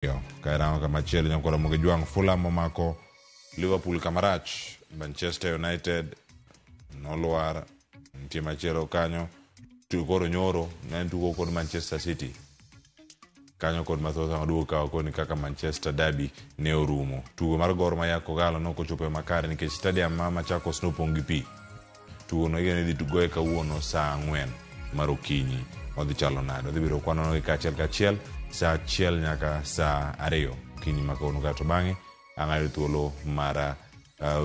Kairanga kama chiel nyakora Mogejwang Fulham omako Liverpool kamarach. Manchester United nolwar nitie machielo kanyo tukoro nyoro ne tugo kod Manchester City kanyo kod mathosa maduogo kawo koni kaka Manchester Derby ne orumo. Tugo mar Gor Mahia Kogalo nokochopo makare nikech stadium ma Machakos nopong' gi pi. Tugo no igeno dhi tugoe kawuono saa 4 mar okinyi. Odhi chalo nade? Odhi bedo kwano gi kachiel saa 1 nyaka saa 2 okinyi ma kawuono kato bang'e ang'ado thuolo mar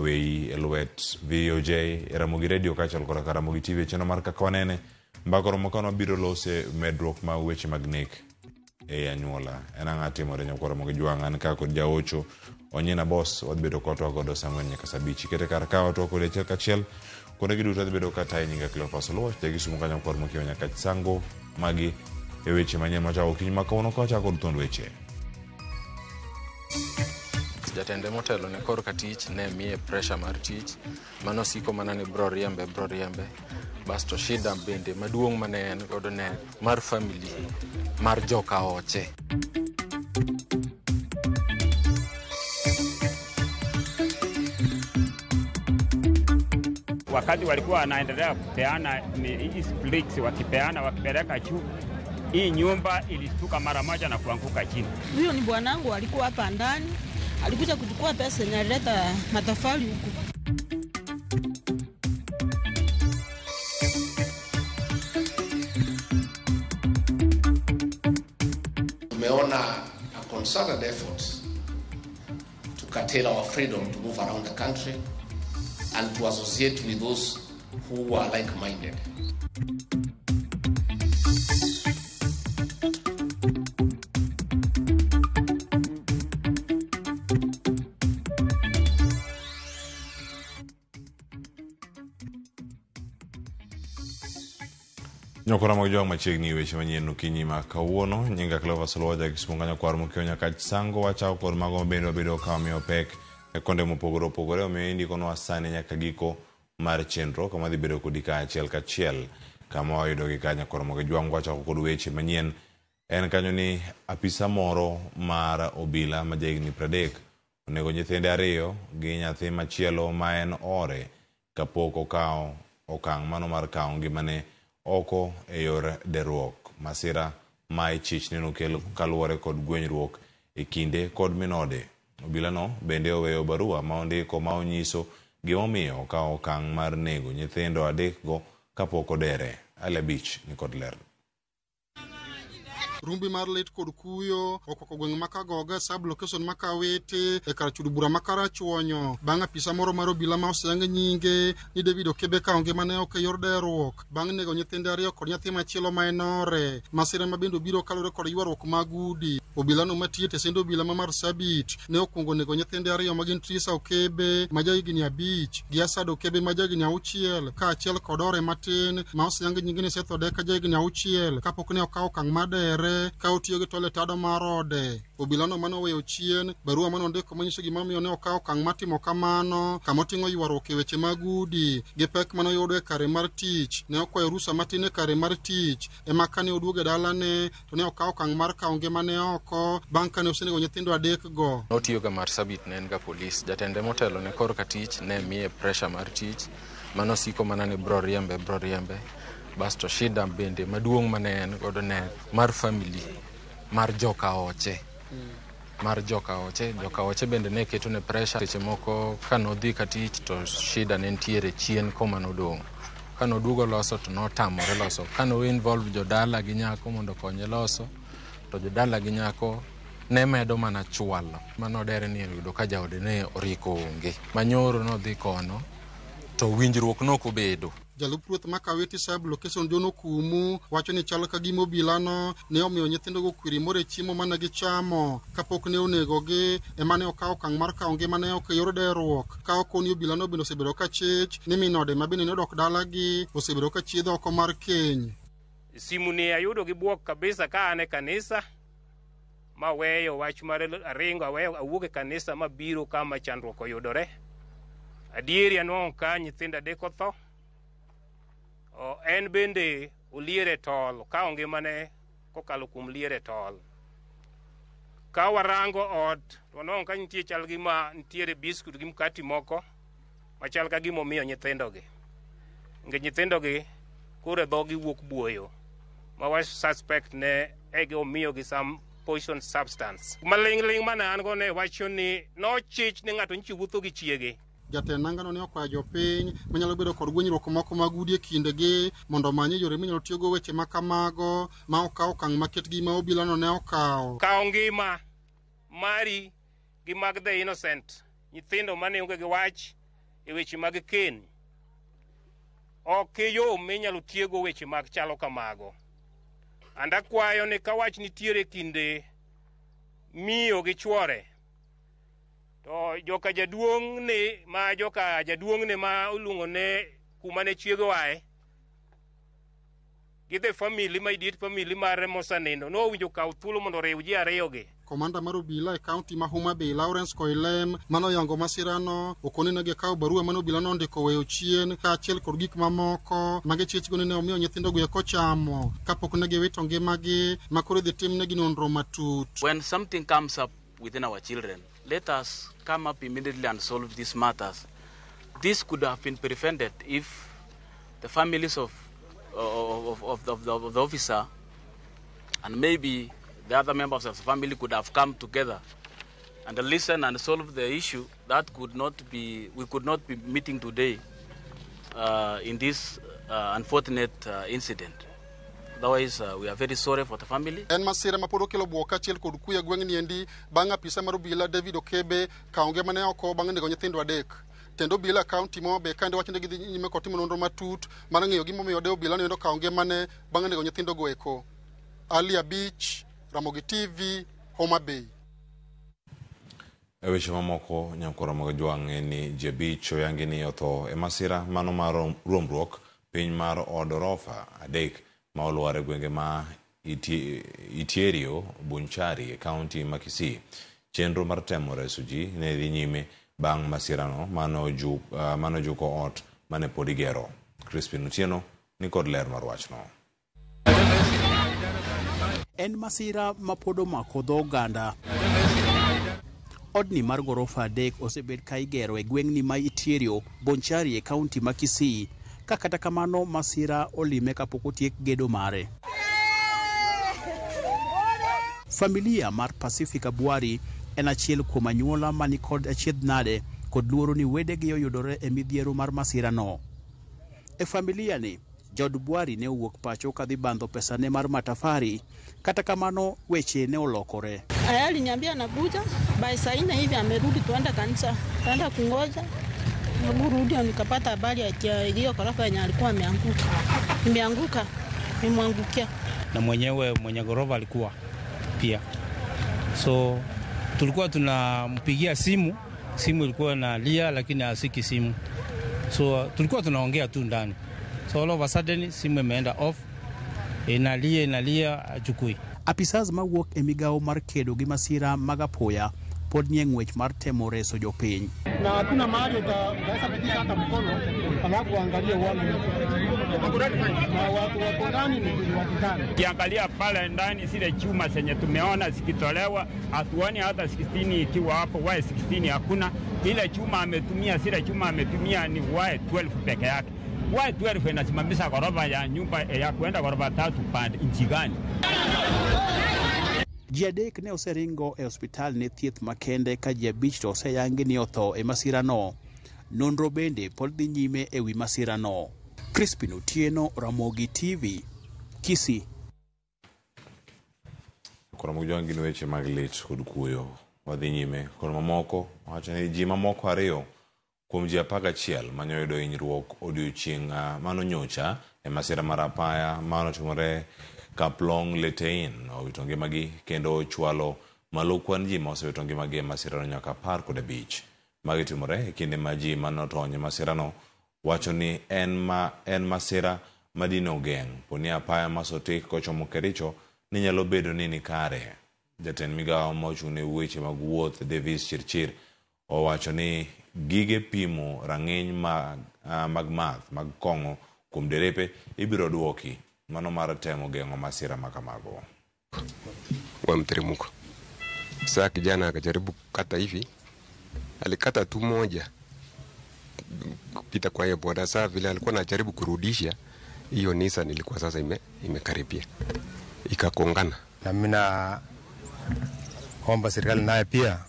wei elwet VOJ Ramogi Radio kachal kod Ramogi TV cheno mar kaka wanene mbakoro mokano biro lose medruok ma weche mag nek e anyuola en ang'a timore nyakora Mogejwang an ka kod jaocho onyina boss odhi bedo kotwa godo saa 4 nyaka saa 5 kete kar kawo to kod achiel kachiel kone giduto odhi bedo kata nyinga Cleophas Oluoch tegisumo kanyo kod mokio nyaka sango magi e weche manyien machako okinyi ma kawuono kachako kod thuond weche. Jatende motelo ne kor katich ne miye pressure mar tich mano siko mana ni bro riembe basto shida bende maduong' mane en godo ne mar family mar joka oche. Wakati walikuwa wanaendelea kupeana hii splits wakipeleka juu, hii nyumba ilistuka mara moja na kuanguka chini. Huyo ni bwanangu alikuwa hapa ndani, alikuja kuchukua pesa na alileta matofali huku. Tumeona a concerted effort to curtail our freedom to move around the country and to associate with those who are like-minded. Nyakora Mogejwang machiegni weche manyien okinyi ma kawuono nyinga Cleophas Oluoch gisumo nyakora mokio nyaka sango wachako kod mago bende wabedo kawo miyo pek e konde mopogore opogore omiyo indikonwa sani nyaka giko mar chenro kama dhi bedo kodi ka achiel kachiel kama wayudo gi ka nyakora Mogejwang wachako kod weche manyien en kanyo ni apisa moro mar obila ma jahigni 30 onego nyithinde 2 gi nyathi machielo ma en ore kapok okawo okang' mano mar kawo ngimane oko e yor deruok masira ma ichich neno kel kaluwore kod gwenyruok e kinde kod minode. Obila no bende oweyo barua ma ondiko ma onyiso gimomiyo okawo okang' mar nego nyithindo 3 go kapok odere. Ale Beach ni kod ler. Rumbi mar lit kod kuyo okoko gweng' makagoga sub location makawete e kar chudo bura makarachuonyo bang' apisa moro mar obila ma oseyang nyinge ni David Okebe ka onge mane ok yor deruok bang' nego nyithinde 2 kod nyathi machielo ma enore masira ma bende biro kalore kod ywaruok mag udi. Obila no matiyo te sendo obila ma Marsabit ne okungo nego nyithinde 2 magin Trisa Okebe ma jahigni 5 gi Asad Okebe ma jahigni 6 ka achiel kod ore matin ma oseyang nyinge ne Seth Odeka jahigni 6 kapok ne okawo okang' madere ka otiyo gi tole tado mar ode. Obila no mano weyo chien barua mano ndiko manyiso gimamiyo ne okawo okang' matimo kamano kamoting'o ywaruok e weche mag udi gi pek mano yudo e kare mar tich ne okwayo rusa matin e kare mar tich ema kane oduogo e dalane to ne okawo okang' mar kawo ngimane oko bang' kane osenego nyithindo 3 go. Notiyo ga Marsabit ne en ga polis jatende motelo ne kor katich ne miye pressure mar tich mano siko mana ni bro riembe basto shida bende maduong' mane en godo ne mar family mar joka oche joka oche bende ne keto ne pressure seche moko kanodhi katich to shida ne ntiere chien koma nodong' kanoduogo loso to notamore loso kano involve jodala gi nyako mondo konye loso to jodala gi nyako ne medo mana chwalo manodere ni yudo ka jaode ne oriko onge manyoro nodhi kono to winjruok nokobedo. Jalup ruoth makaweti sub location Jono Kumu wacho ni chalo ka gimo obila no ne omiyo nyithindo go kwiri more chiemo mana gichamo kapok ne onegogi ema ne okawo okang' mar kawo ngimane ok yor deruok ka okoni obila no bende osebedo ka chich ni minode ma bende nodok dalagi osebedo ka chiedho oko mar keny. Simu ni ayudo gi buok kabisa ka ane kanisa ma weyo wach mar aringo awuok e kanisa ma biro kama chandruok oyudore. Adieri anwang'o ka nyithindo 3 otho. En bende uliere tol ka onge mane kokalo kuom liere tol ka warango ot to non ka nitie chal gima nitiere biskut gi mkati moko machal ka gima omiyo nyithindogi. Nikech nyithindogi kore dhogi wuok buoyo ma wa suspect ne ege omiyo gi some poison substance. Maling' mana an go ne wacho ni nochich ni ng'ato nchi wuotho gi chiege. Jatend nangano ne okwayo jopiny manyalo bedo kod gwenyruok moko mag udi e kindegi mondo omany yore minyalo tiyogo weche ma kamago ma okaw okang' maketgi ma obilano ne okawo. Kawo ngima mari gi mag the innocent nyithindo mane onge gi wach e weche mag keny ok yo minyalo tiyogo weche mag chalo kamago. Anda kwayo ni ka wach nitiere kinde miyo gi chwore to joka jaduong' ne ma oluongo ne kuma ne chiego wae gi the family ma idiet family mar mosanindo no winjo kaw thuolo mondo riw ji ariyogi. Komanda mar obila e kaunti ma Homa Bay Lawrence Koilem manoyango masirano okonene gi kawo barua mano obila nondiko weyo chien kaachiel kod gik mamoko magichich ne omiyo nyithindo go eko chamo kapok ne giwito ngimagi makoro dhi timnegi nonro matut. When something comes up within our children, let us come up immediately and solve these matters. This could have been prevented if the families of the officer and maybe the other members of the family could have come together and listen and solve the issue. We could not be meeting today in this unfortunate incident. Otherwise, we are very sorry for the family. En masira mapodo kelo buoka chiel kod kuya gweng'ni endi bang' apisa mar obila David Okebe kaonge mane oko bang' nego nyithindo adek. Tendo obila kaunti mo be kande wachne gidhi nyime kotimo nonro matut mar ng'eyo gimomiyo de obila no kaonge mane bang' nego nyithindo go eko. Ali Abich, Ramogi TV, Homa Bay. Eweche mamoko nyankora mag jwang' ni jabich oyangi ni otho e masira mano mar ruomruok piny mar Odorofa adek ma oluware gwenge ma Itierio Bunchari e kaunti ma Kisii. Chenro mar temo reso ji ne dhi nyime bang' masirano mano juko ot mane pod igero. Crispin Otieno ni kod ler mar wachno. En masira ma pod omako dho oganda. Odni mar gorofa adek osebed ka igero e gweng'ni ma Itierio Bonchari e kaunti ma Kisii, ka kata kamano masira olime kapok otiek gedo mare. Familia mar Pacifica Buari en achiel kuom anyuola mani kod achiedh nade kod luoro ni wedegi oyudore e midhiero mar masira no. E familia ni Jod Buari ne owuok pacho kadhi bandho pesa ne mar matafari, kata kamano weche ne olokore. Aliniambia anakuja by saa 4 hivi amerudi, tuenda kanisa, tuenda kungoja. Rudi nikapata habari ya hiyo ghorofa yenye alikuwa imeanguka, imemwangukia. Na mwenye ghorofa alikuwa pia. So tulikuwa tunampigia simu ilikuwa inalia lakini hasiki simu. So tulikuwa tunaongea tu ndani. So all of a sudden simu imeenda off. Inalia achukui. Apisas mawuok e migao mar kedo gi masira mag apoya pod nie ng'wech mar temo reso jopiny. Na hakuna mahali utaweza kupiga hata mkono alafu angalie wale na watu wako ndani ni watu gani. Kiangalia pale ndani zile chuma zenye tumeona zikitolewa, hatuoni hata 16 ikiwa hapo. Why 16 hakuna? Ile chuma ametumia ni why 12 peke yake. Why 12 inasimamisha ghorofa ya nyumba ya kwenda ghorofa 3 pande nchi gani? Ji adek ne oseringo e hospital ne thieth makende ka ji abich to oseyangi ni otho e masirano. Nonro bende pod dhi nyime e wi masirano. Crispin Otieno, Ramogi TV, Kisii. Koro mag jwang' gin weche mag lit kod kuyo wadhi nyime. Koro mamoko wacho ni ji mamoko ariyo kuom ji 11 mane oyudo hinyruok odiochieng' mano nyocha e masira mar apaya manotimore Kaplong Letein owito ngimagi kendo ochwalo malo kwan ji ma osewito ngimagi e masirano nyaka 15. Magi timore e kinde ma ji manotony e masirano wacho ni en masira madino geng' poni apaya masotik kochomo Kericho ni nyalo bedo ni kare. Jatend migao mochung' ne weche mag wuoth Davis Chirchir owacho ni gige pimo rang'iny mag math mag kong'o kuom derepe ibiro duoki mano mar temo geng'o masira ma kamago. Wa mteremko Sasa kijana akajaribu kukata hivi, alikata tu moja kupita kwa hiyo boda. Sasa vile alikuwa anajaribu kurudisha hiyo Nissan, ilikuwa sasa imekaribia ikakongana. Na mimi naomba serikali naye pia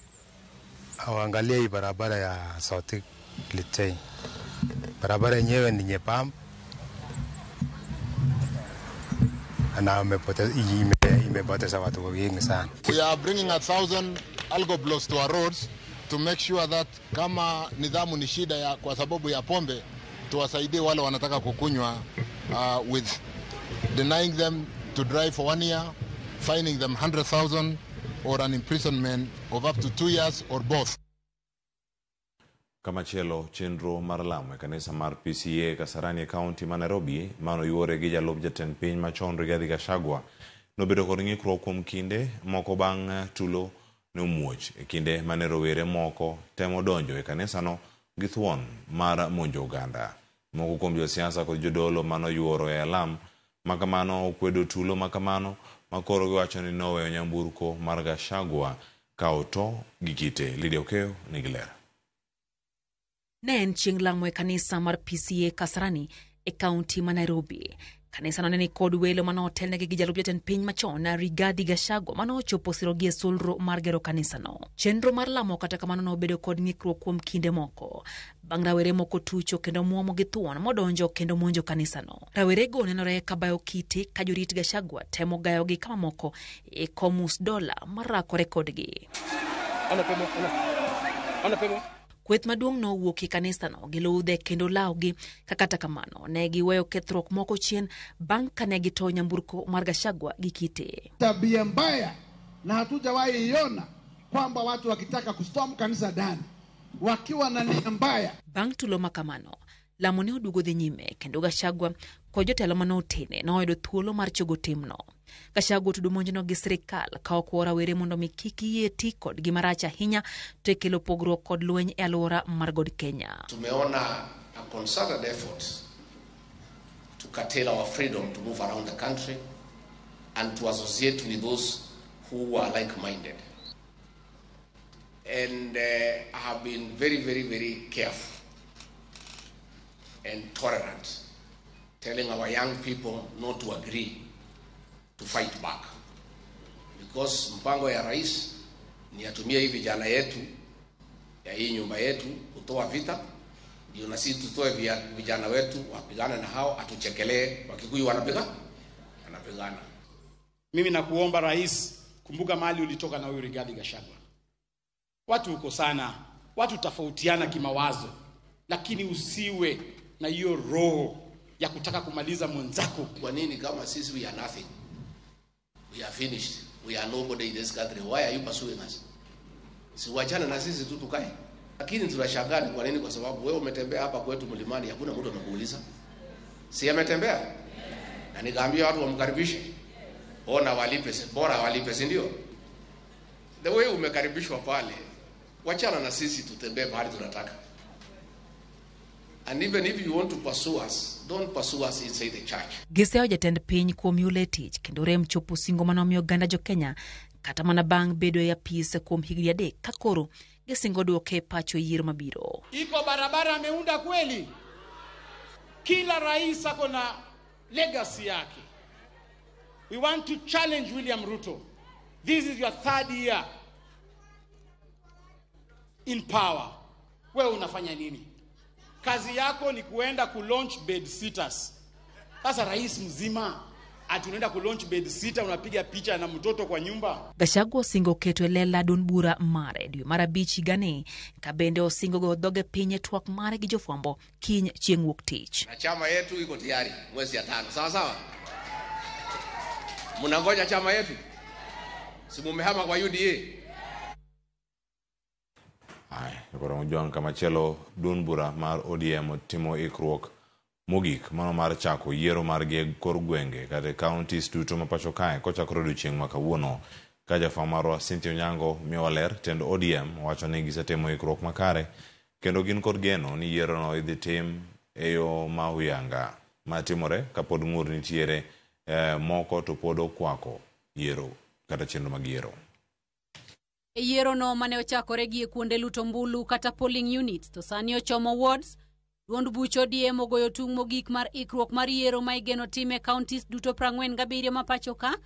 aangalie hii barabara ya South Klitei. Barabara yenyewe ni nyembamba na imepoteza watu wengi sana. We are bringing 1,000 algo blocks to our roads to make sure that kama nidhamu ni shida kwa sababu ya pombe, tuwasaidie wale wanataka kukunywa with denying them to drive for 1 year, fining them 100,000 or an imprisonment of up to 2 years or both. Kamachielo chenro mar lamo e kanisa mar PCA Kasarani County ma Nairobi mano yuore gi jalob jatend piny machon Rigathi Gachagua nobedo kod ng'ikruok kuom kinde moko bang' tulo ne omuoch e kinde mane rowere moko temo donjo e kanisano gi thuon mar monjo oganda. Moko kuom josiasa kod jodolo mano yuoro e alam makamano okwedo tulo makamano makoro giwacho ni noweyo nyamburko mar Gachagua kao to gi kite. Lydia Okeo nigilera. Ne en chieng' lamo e kanisa mar PCA Kasarani e kaunti ma Nairobi. Kanisa no ne kod welo mano otelnegi gi jalob jatend piny machon na Rigathi Gachagua mano ochopo sirogi e solro mar gero kanisa no. Chenro mar lamo kata kamano nobedo kod ng'ikruok kuom kinde moko. Bang' rawere moko tucho kendo muomo gi thuon modonjo kendo monjo kanisa no. Rawerego nenore kabayo kite ka jorit Gachagua temo gayogi kama moko e komus dola marakore kodgi. Kweth maduong' no wuok e kanisa no giludhe kendo lawgi kata kamano ne giweyo kethruok moko chien bang' kane gito nyamburko mar Gachagua gi kite. Tabia mbaya na hatujawahi iona kwamba watu wakitaka kustorm kanisa ndani wakiwa na nia mbaya. Bang' tulo makamano lamo ne odugo dhi nyime kendo Gachagua kod jotelo mano otene noyudo thuolo mar chogo timno. Gachagua tudo monjono gi sirikal ka okwora were mondo mi kik yie ti kod gima rach ahinya to e kelo pogruok kod lweny e alwora mar God Kenya. Tumeona a concerted effort to curtail our freedom to move around the country and to associate with those who are like-minded. And I have been very, very, very careful and tolerant, telling our young people not to agree to fight back. Because mpango ya rais ni atumia hii vijana yetu ya hii nyumba yetu kutoa vita, ndio na sisi tutoe vijana wetu wapigane na hao, atuchekelee Wakikuyu wanapigana. Mimi nakuomba rais, kumbuka mali ulitoka na huyu Rigathi Gachagua. Watu uko sana, watu tofautiana kimawazo, lakini usiwe na hiyo roho ya kutaka kumaliza mwenzako. Kwa nini kama sisi we are nothing? We are finished. We are nobody in this country. Why are you pursuing us? Si wachana na sisi tu tukae. Lakini tunashangaa kwa nini? Kwa sababu wewe umetembea hapa kwetu mlimani, hakuna mtu amekuuliza. Si ametembea? Na nikaambia watu wamkaribishe. Ona walipe, bora walipe, si ndio? The way umekaribishwa pale, wachana na sisi tutembee mahali tunataka. And even if you want to pursue us, don't pursue us inside the church. Giseo jatend piny kuom yule tich kendo rem chopo singo manomiyo oganda jo Kenya kata mana bang' bedo ya pisa kuom higni 3 ka koro gisingo duoke pacho yiero mabiro. Iko barabara ameunda kweli. Kila rais ako na legacy yake. We want to challenge William Ruto. This is your 3rd year in power. Wewe unafanya nini? Kazi yako ni kuenda launch bed sitters. Sasa rais mzima ati unaenda launch bed sitter, unapiga picha na mtoto kwa nyumba. Gachagua singo keto lela don bura mare dwe mar 5 gane ka bende osingo go dhoge pinye twak mare gi jofwambo kiny chieng' wuok tich. Na chama yetu iko tayari mwezi ya 5. Sawa sawa? Mnangoja chama yetu? Si mumehama kwa UDA? Koro mjuang kamachielo duond bura mar ODM timo ikruok mogik mano mar chako yiero margi kor gwenge kata counties duto ma pacho kae kochakore odiechieng' ma kawuono. Ka jafwambo marwa Cynthia Onyango miyowa ler, tend ODM wacho ni gisetimo ikruok makare kendo gin kod geno ni yiero no idhi tim e yo ma huyanga matimore kapod ng'ur nitiere moko to pod okwako yiero kata chenro mag yiero. E yiero no mane ochakore gi kuonde luto mbulu kata polling units to sani ochomo wards, duond buch ODM ogoyo tung' mogik mar ikruok mar yiero ma igeno time counties duto 47 ma pacho ka,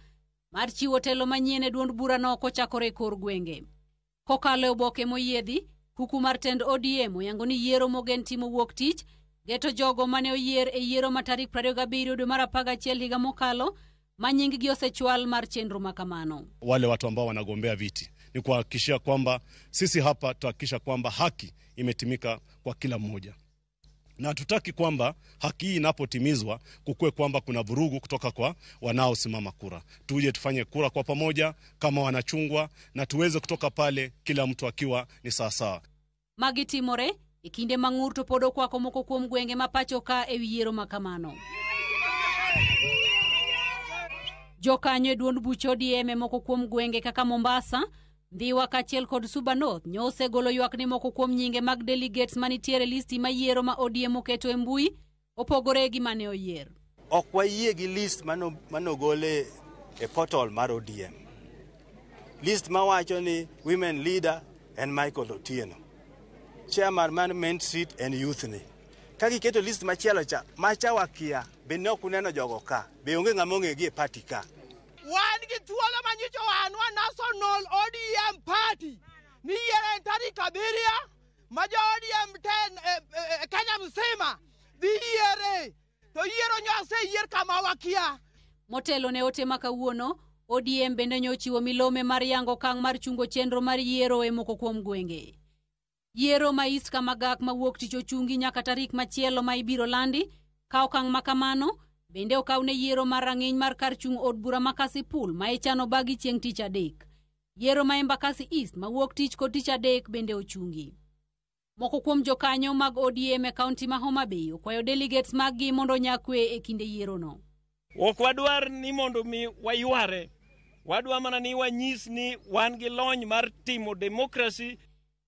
mar chiwo telo manyien e duond bura no kochakore kor gwenge. Kokalo e oboke moyiedhi, kuku mar tend ODM oyango ni yiero mogen timo wuok tich, geto jogo mane oyier e yiero ma tarik 27 dwe mar 11 higa mokalo, ma nying-gi osechwal mar chenro makamano. Wale watu ambao wanagombea viti ni kuhakikisha kwamba sisi hapa tuhakikisha kwamba haki imetimika kwa kila mmoja. Na tutaki kwamba haki hii inapotimizwa kukue kwamba kuna vurugu kutoka kwa wanaosimama kura. Tuje tufanye kura kwa pamoja kama wanachungwa na tuweze kutoka pale kila mtu akiwa ni sawasawa. Magitimore ikinde mang'ur to podo kwako moko kuom gwenge mapacho ka e yiero makamano. Jokanyo duond buch ODM moko kuom gwenge kaka Mombasa, Dhiwa kachiel kod Suba North nyose golo ywak ni moko kuom nyinge mag delegates manitiere listi ma yiero ma ODM oketo e mbui opogore gi mane oyier. Ok wayie gi list manogole e portal mar ODM. List mawacho ni women leader and Michael Otieno, chairman man Main Street and youth ni. Kagi keto list machielo cha macha wakia be ne ok uneno jogo ka be onge ng'amonge gi e party ka. Wan gi thuolo manyicho wanwa National ODM Party ni yiero tarik 7 ma jo ODM 10 Kenya mzima dhi yiere to yiero nyose yier kama wakia. Motelo ne ote makawuono, ODM bende nyochiwo milome mar yango kang' mar chungo chenro mar yiero e moko kuom gwenge. Yiero ma East Kamagak ma wuok tich ochungi nyaka tarik machielo ma ibiro landi, ka okang' makamano bende okawne yiero mar rang'iny mar kar chung' od bura ma Kasipul ma ichano bagi chieng' tich adek. Yiero ma Embakasi East ma wuok tich kod tich adek bende ochungi. Moko kuom jokanyo mag ODM e kaunti ma Homa Bay okwayo delegates maggi mondo nyakwe e kinde yiero no. Ok wadwar ni mondo mi wayware, wadwa mana ni wanyis ni wan gi lony mar timo demokrasi.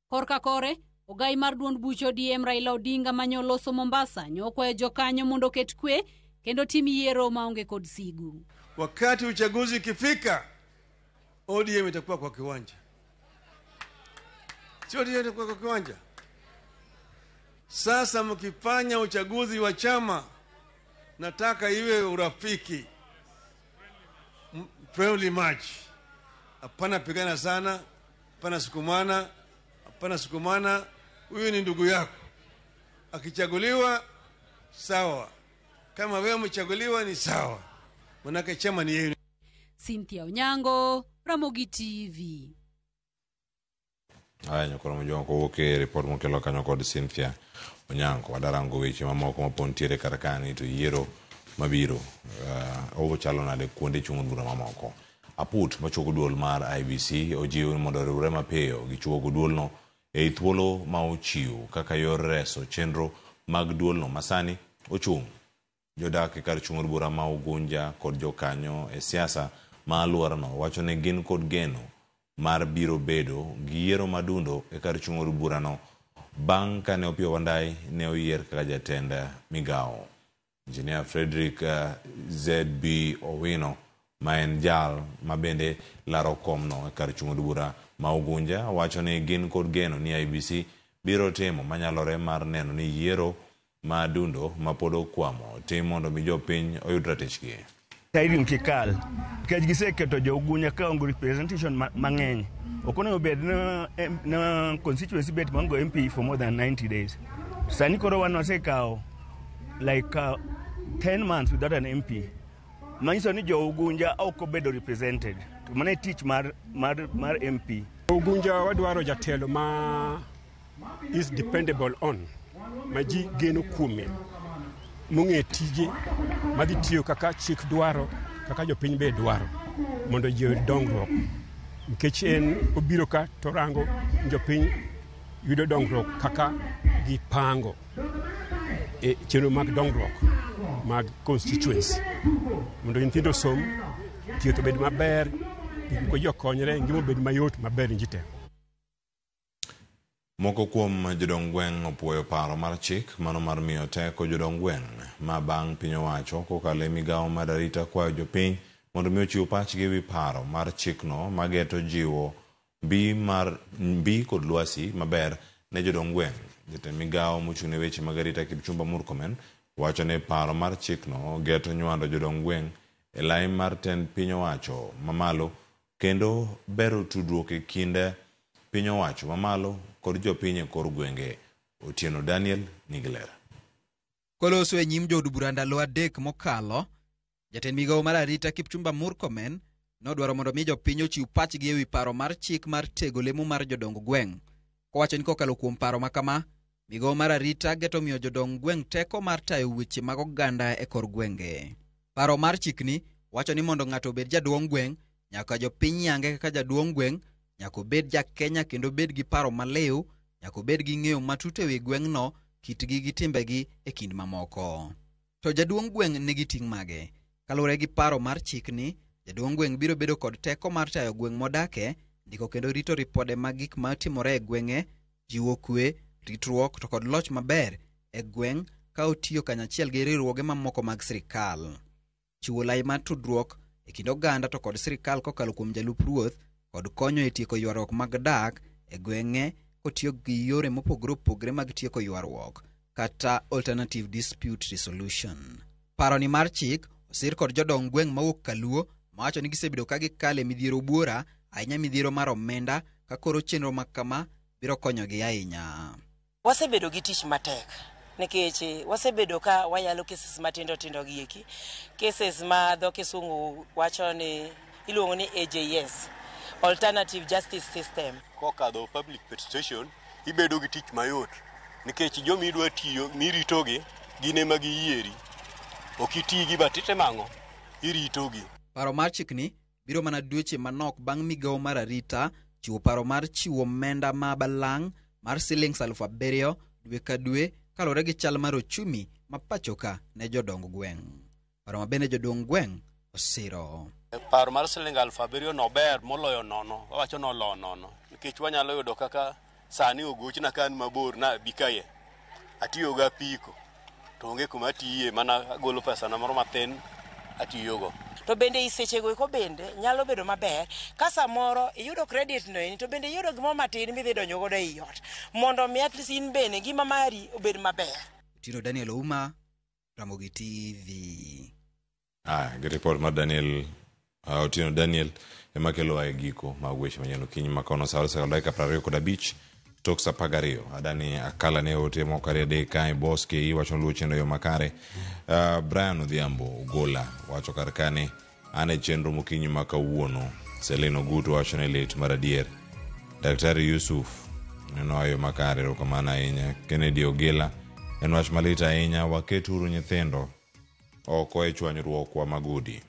Korka kore, ogai mar duond buch ODM Raila Odinga manyoloso Mombasa nyokwayo jokanyo mondo ket kwe kendo tim yiero maonge kod sigu. Wakati uchaguzi ikifika, ODM itakuwa kwa kiwanja. Sio ODM itakuwa kwa kiwanja. Sasa mkifanya uchaguzi wa chama, nataka iwe urafiki. Friendly match. Hapana pigana sana, hapana sukumana, huyu ni ndugu yako. Akichaguliwa, sawa. Kama wewe umechaguliwa ni sawa. Manake chama ni yeye. Cynthia Onyango, Ramogi TV. Haya nyakora mjua kwa woke report mokelo kanyo kod Cynthia Onyango wadarango weche mamoko mapontiere karakani to yiero mabiro ovo chalo nade kuonde chung' bura mamoko. Aput machuogo duol mar IBC ojiwo mondo riwre mapiyo gi chuogo duolno e thuolo ma ochiw kaka yor reso chenro mag duolno masani ochung'. Jodak e kar chung' bura ma Ugunja kod jokanyo e siasa ma aluorano wacho ne gin kod geno mar biro bedo gi yiero madundo e kar chung' burano bang' kane Opiyo Wandayi ne oyier kaka jatend migao. Engineer Frederick ZB Owino ma en jal ma bende laro komno e kar chung' bura ma Ugunja wacho ne gin kod geno ni IBC biro timo manyalore mar neno ni yiero madundo mapodo kwamo tim mondo mi jopiny oyud ratichgi. Tairim kikal kech giseketo jo Ugunya ka ongo representation mang'eny okonego bed na constituency bet mongo MP for more than 90 days. Sani koro wan wasekawo like 10 months without an MP. Manyiso ni jo Ugunja ok obedo represented. Mane tich mar MP. Ugunja wadwaro jatelo ma is dependable on maji geno kuome mong'e tije madhi tiyo kaka chik dwaro kaka jopiny be dwaro mondo ji oyud dongruok nikech en obiro ka to rango jopiny yudo dongruok kaka gipango e chenro mag dongruok mag constituency mondo nyithindo som, thieth obed maber, gik ji okonyre, ngima obed mayot maber njite. Moko kuom jodong gweng' opuoyo paro mar chik mano mar miyo teko jodong gweng' ma bang' piny owacho kokalo e migawo mar arita kwayo jopiny mondo mi ochiw pachgi wi paro mar chikno mageto jiwo mbi kod lwasi maber ne jodong gweng'. Jatend migawo mochung' ne weche mag arita Kipchumba Murkomen wacho ne paro mar chikno geto nywando jodong gweng' e lai mar tend piny owacho mamalo kendo bero tudruok e kinde piny owacho mamalo kod jopiny e kor gwenge. Otieno Daniel Nigler. Koloso e nyim jood bura ndalo adek mokalo, jatend migawo mar arita Kipchumba Murkomen nodwaro mondo mi jopiny ochiw pachgi e wi paro mar chik mar tego lemo mar jodong gweng'. Kowacho ni kokalo kuom paro makama, migawo mar arita geto miyo jodong gweng' teko mar tayo weche mag oganda e kor gwenge. Paro mar chikni wacho ni mondo ng'ato obed jaduong' gweng', nyaka jopiny yange kaka jaduong' gweng', nyaka obed ja-Kenya kendo bed gi paro maliw, nyaka obed gi ng'eyo matut e wi gweng'no, kitgi gi timbegi e kind mamoko. To jaduong' gweng' nigi ting' mage? Kaluwore gi paro mar chikni, jaduong' gweng' biro bedo kod teko mar tayo gweng' modake, ndiko kendo rito ripode mag gik matimore e gweng'e, jiwo kwe, ritruok to kod loch maber e gweng' ka otiyo kanyachiel gi riwruoge mamoko mag sirikal. Chiwo lai mar tudruok e kind oganda to kod sirikal kokalo kuom jalup ruoth kod konyo e tieko ywaruok mag dak e gweng'e kotiyo gi yore mopogore opogore mag tieko ywaruok kata alternative dispute resolution. Paroni mar chik osir kod jodong gweng' mawuok Kaluo mawacho ni gisebedo ka gikale midhiero buora, ahinya midhiero mar omenda, ka koro chenro makama biro konyogi ahinya. Wasebedo gi tich matek nikech wasebedo ka wayalo cases matindo tindo gieki, cases ma dho kisungu wacho ni iluongo ni AJS, alternative justice system. Kokadho public participation ibedo gi tich mayot nikech jomi idwa tiyo miritogi gine ma giyieri, ok itigi batite mang'o iritogi. Paro mar chikni biro mana dweche manok bang' migawo mar arita chiwo paro mar chiwo omenda ma balang' mar silings 7,000 dwe ka dwe kalore gi chal mar ochumi ma pachoka ne jodong gweng'. Paro ma bende jodong gweng' osiro. Paro mar siling 7,000 no ber moloyo nono, wawacho no lo nono nikech wanyalo yudo kaka sani ogochna kan mabor na bikaye atiyo ga piko to onge kuma atiye mana golo pesa na moro matin atiyogo. To bende isechego iko bende nyalo bedo maber ka samoro iyudo credit no to bende iyudo gimo matin midhi donjo godo ei ot mondo mi at least in bende ngima mari obed maber. Tino Daniel Ouma, Ramogi TV. Gi report mar Daniel Otieno Daniel ema kelo e giko mag weche manyalo kiny makono sa 25 tok sa 12 adani akala ne ote mokare de kai boske iwacho luche no yo makare. Brian Odhiambo Ugola wacho karkane ane chenro mokinyi makawuono. Selino Guto wacho ne lit mar adier. Daktari Yusuf neno ayo makare rokamana ahinya. Kennedy Ogela en wach malita ahinya, waketuru nyithindo oko e chwanyruok wa magudi.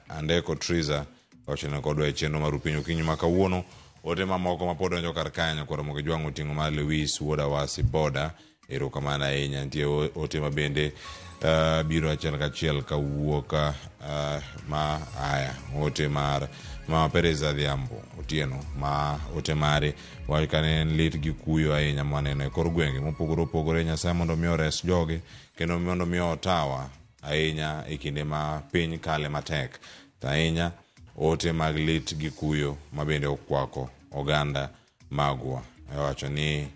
Andeko Triza wacho ne kodwa e chenro mar piny okinyi makawuono. Ote mamoko mapod donjo kar kanyo koro moke jwango tingo mar Lewis Woda Wasi Boda erokamana ahinya. Nitie ote mabende biro achiel kachiel kawuoka ote mar Mama Perez Adhiambo Otieno ma ote mare wakane lit gi kuyo ahinya maneno e kor gwenge mopogore opogore. Nyasaye mondo mi ores joge kendo mondo mi otawa ahinya e kinde ma piny kale matek ahinya. Ote mag lit gi kuyo mabende okwako oganda magwa wacho ni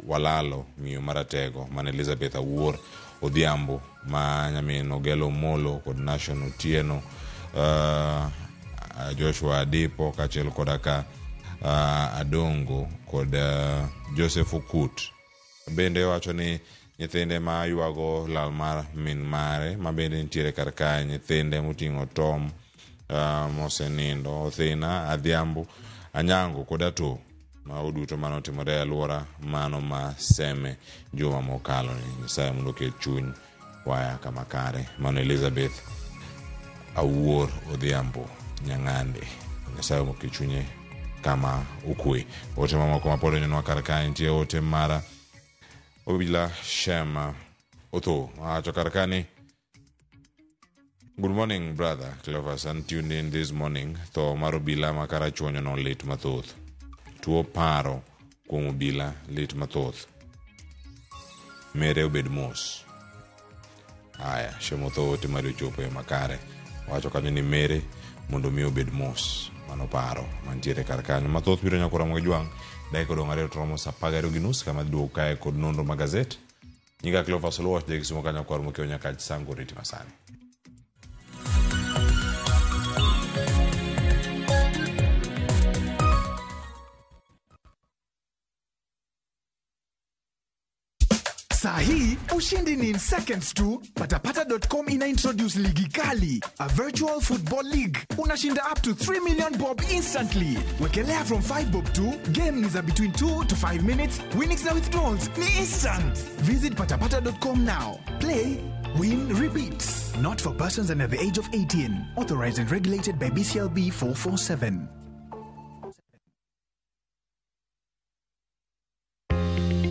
walalo miyo maratego man Elizabeth Awuor Odhiambo ma nyamin Ogelo Molo kod Nation Otieno, Joshua Adipo kachel kodaka Adongo kod Joseph Okut. Bende wacho ni nyithinde ma yuago lal mar min mare mabende nitiere kar kae, nyithinde moting'o Tom Mosenindo, Othina Adhiambo, Anyango kod Ato ma oduto manotimore e alwora mano ma Seme juma mokalo. Nyasaye mondo oket chuny waya kama kare. Mano Elizabeth Awuor Odhiambo Nyang'ande, Nyasaye mondo oket chunye kama okwe. Ote mamoko mapod onyenwa kar kae nitie ote mara Obila Shema Otho wacho kar kae ni good morning brother Clovers, and tuned in this morning. Tho mar obila ma Karachuonyo no lit mathoth. Tuo paro kuom obila lit mathoth. Mere obed mos. Shemotho ote mar chopo e makare. Wacho kanyo ni mere mondo mi obed mos. mano paro mantiere kar kanyo mathoth biro nyakora Mogejwang' dai kodong' ariyo to romo sa 12:30 kama duogo kae kod nonro magazet nyinga Cleophas Oluoch de kisumo kanyo kwar mokeo nyaka sango riti masani. Sahi, ushindi ni in seconds tu. Patapata.com ina introduce ligi kali, a virtual football league. Unashinda up to 3 million bob instantly. Wekelea from 5 bob tu, game ni za between 2 to 5 minutes, winnings na withdrawals ni instant. Visit patapata.com now. Play, win, repeat. Not for persons under the age of 18. Authorized and regulated by BCLB 447.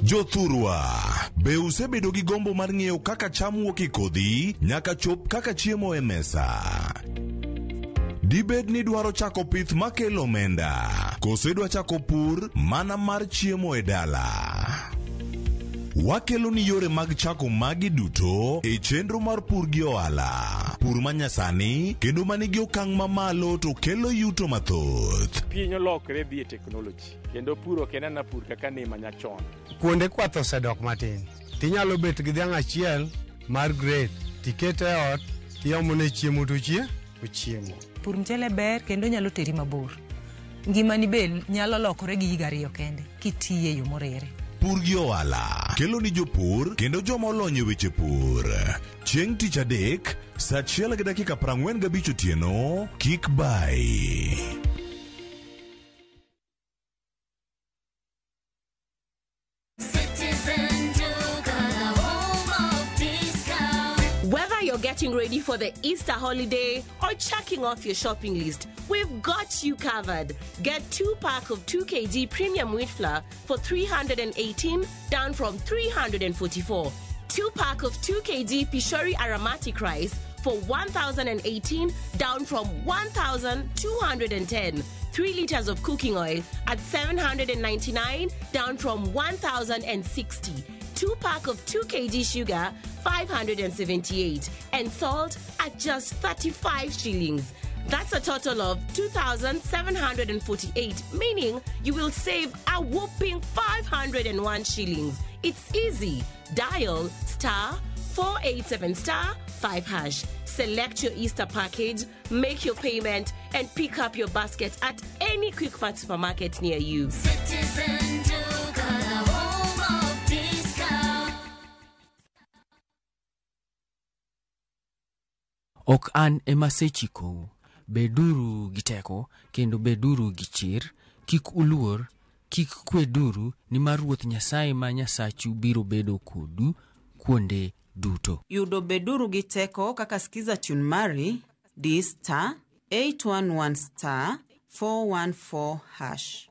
Jothurwa, be usebedo gi gombo mar ng'eyo kaka cham wuok e kodhi nyaka chop kaka chiemo e mesa. Dibed ni dwaro chako pith makelo omenda, kose dwa chako pur mana mar chiemo e dala. Wakelo ni yore mag chako magi duto e chenro mar pur gi ohala. Pur manyasani kendo manigi okang' mamalo to kelo yuto mathoth. Piny olokre dhi e technology kendo puro kenana pur kaka ne manyachon. Kuonde kwath osedok matin. Tinyalo bet gi dhiang' achiel mar grade, tikete ot, tiomone chiemo to chiemo. Pur mchele ber kendo nyalo teri mabor. Ngimani be nyalo lokore gi higa 2 kende kitiye e yo morere. Pur gi ohala kelo ni jopur kendo joma olony e weche pur. Chieng' tich adek, saa 1:45 otieno, kik bai. Whether you're getting ready for the Easter holiday or checking off your shopping list, we've got you covered. Get 2 pack of 2 kg premium wheat flour for 318, down from 344. 2 pack of 2 kg Pishori aromatic rice for 1,018, down from 1,210. 3 liters of cooking oil at 799, down from 1,060. 2 pack of 2 kg sugar, 578, and salt at just 35 shillings. That's a total of 2,748, meaning you will save a whopping 501 shillings. It's easy. Dial *487*5#. Select your Easter package, make your payment, and pick up your basket at any Quick Mart supermarket near you. Ok an ema sechikou. Beduru gi teko kendo beduru gi chir, kik uluor, kik kweduru, nimar Ruoth Nyasaye ma Nyasachu biro bedo kodu kuonde duto. Yudo beduru gi teko kaka skiza tune mari di *811*414#.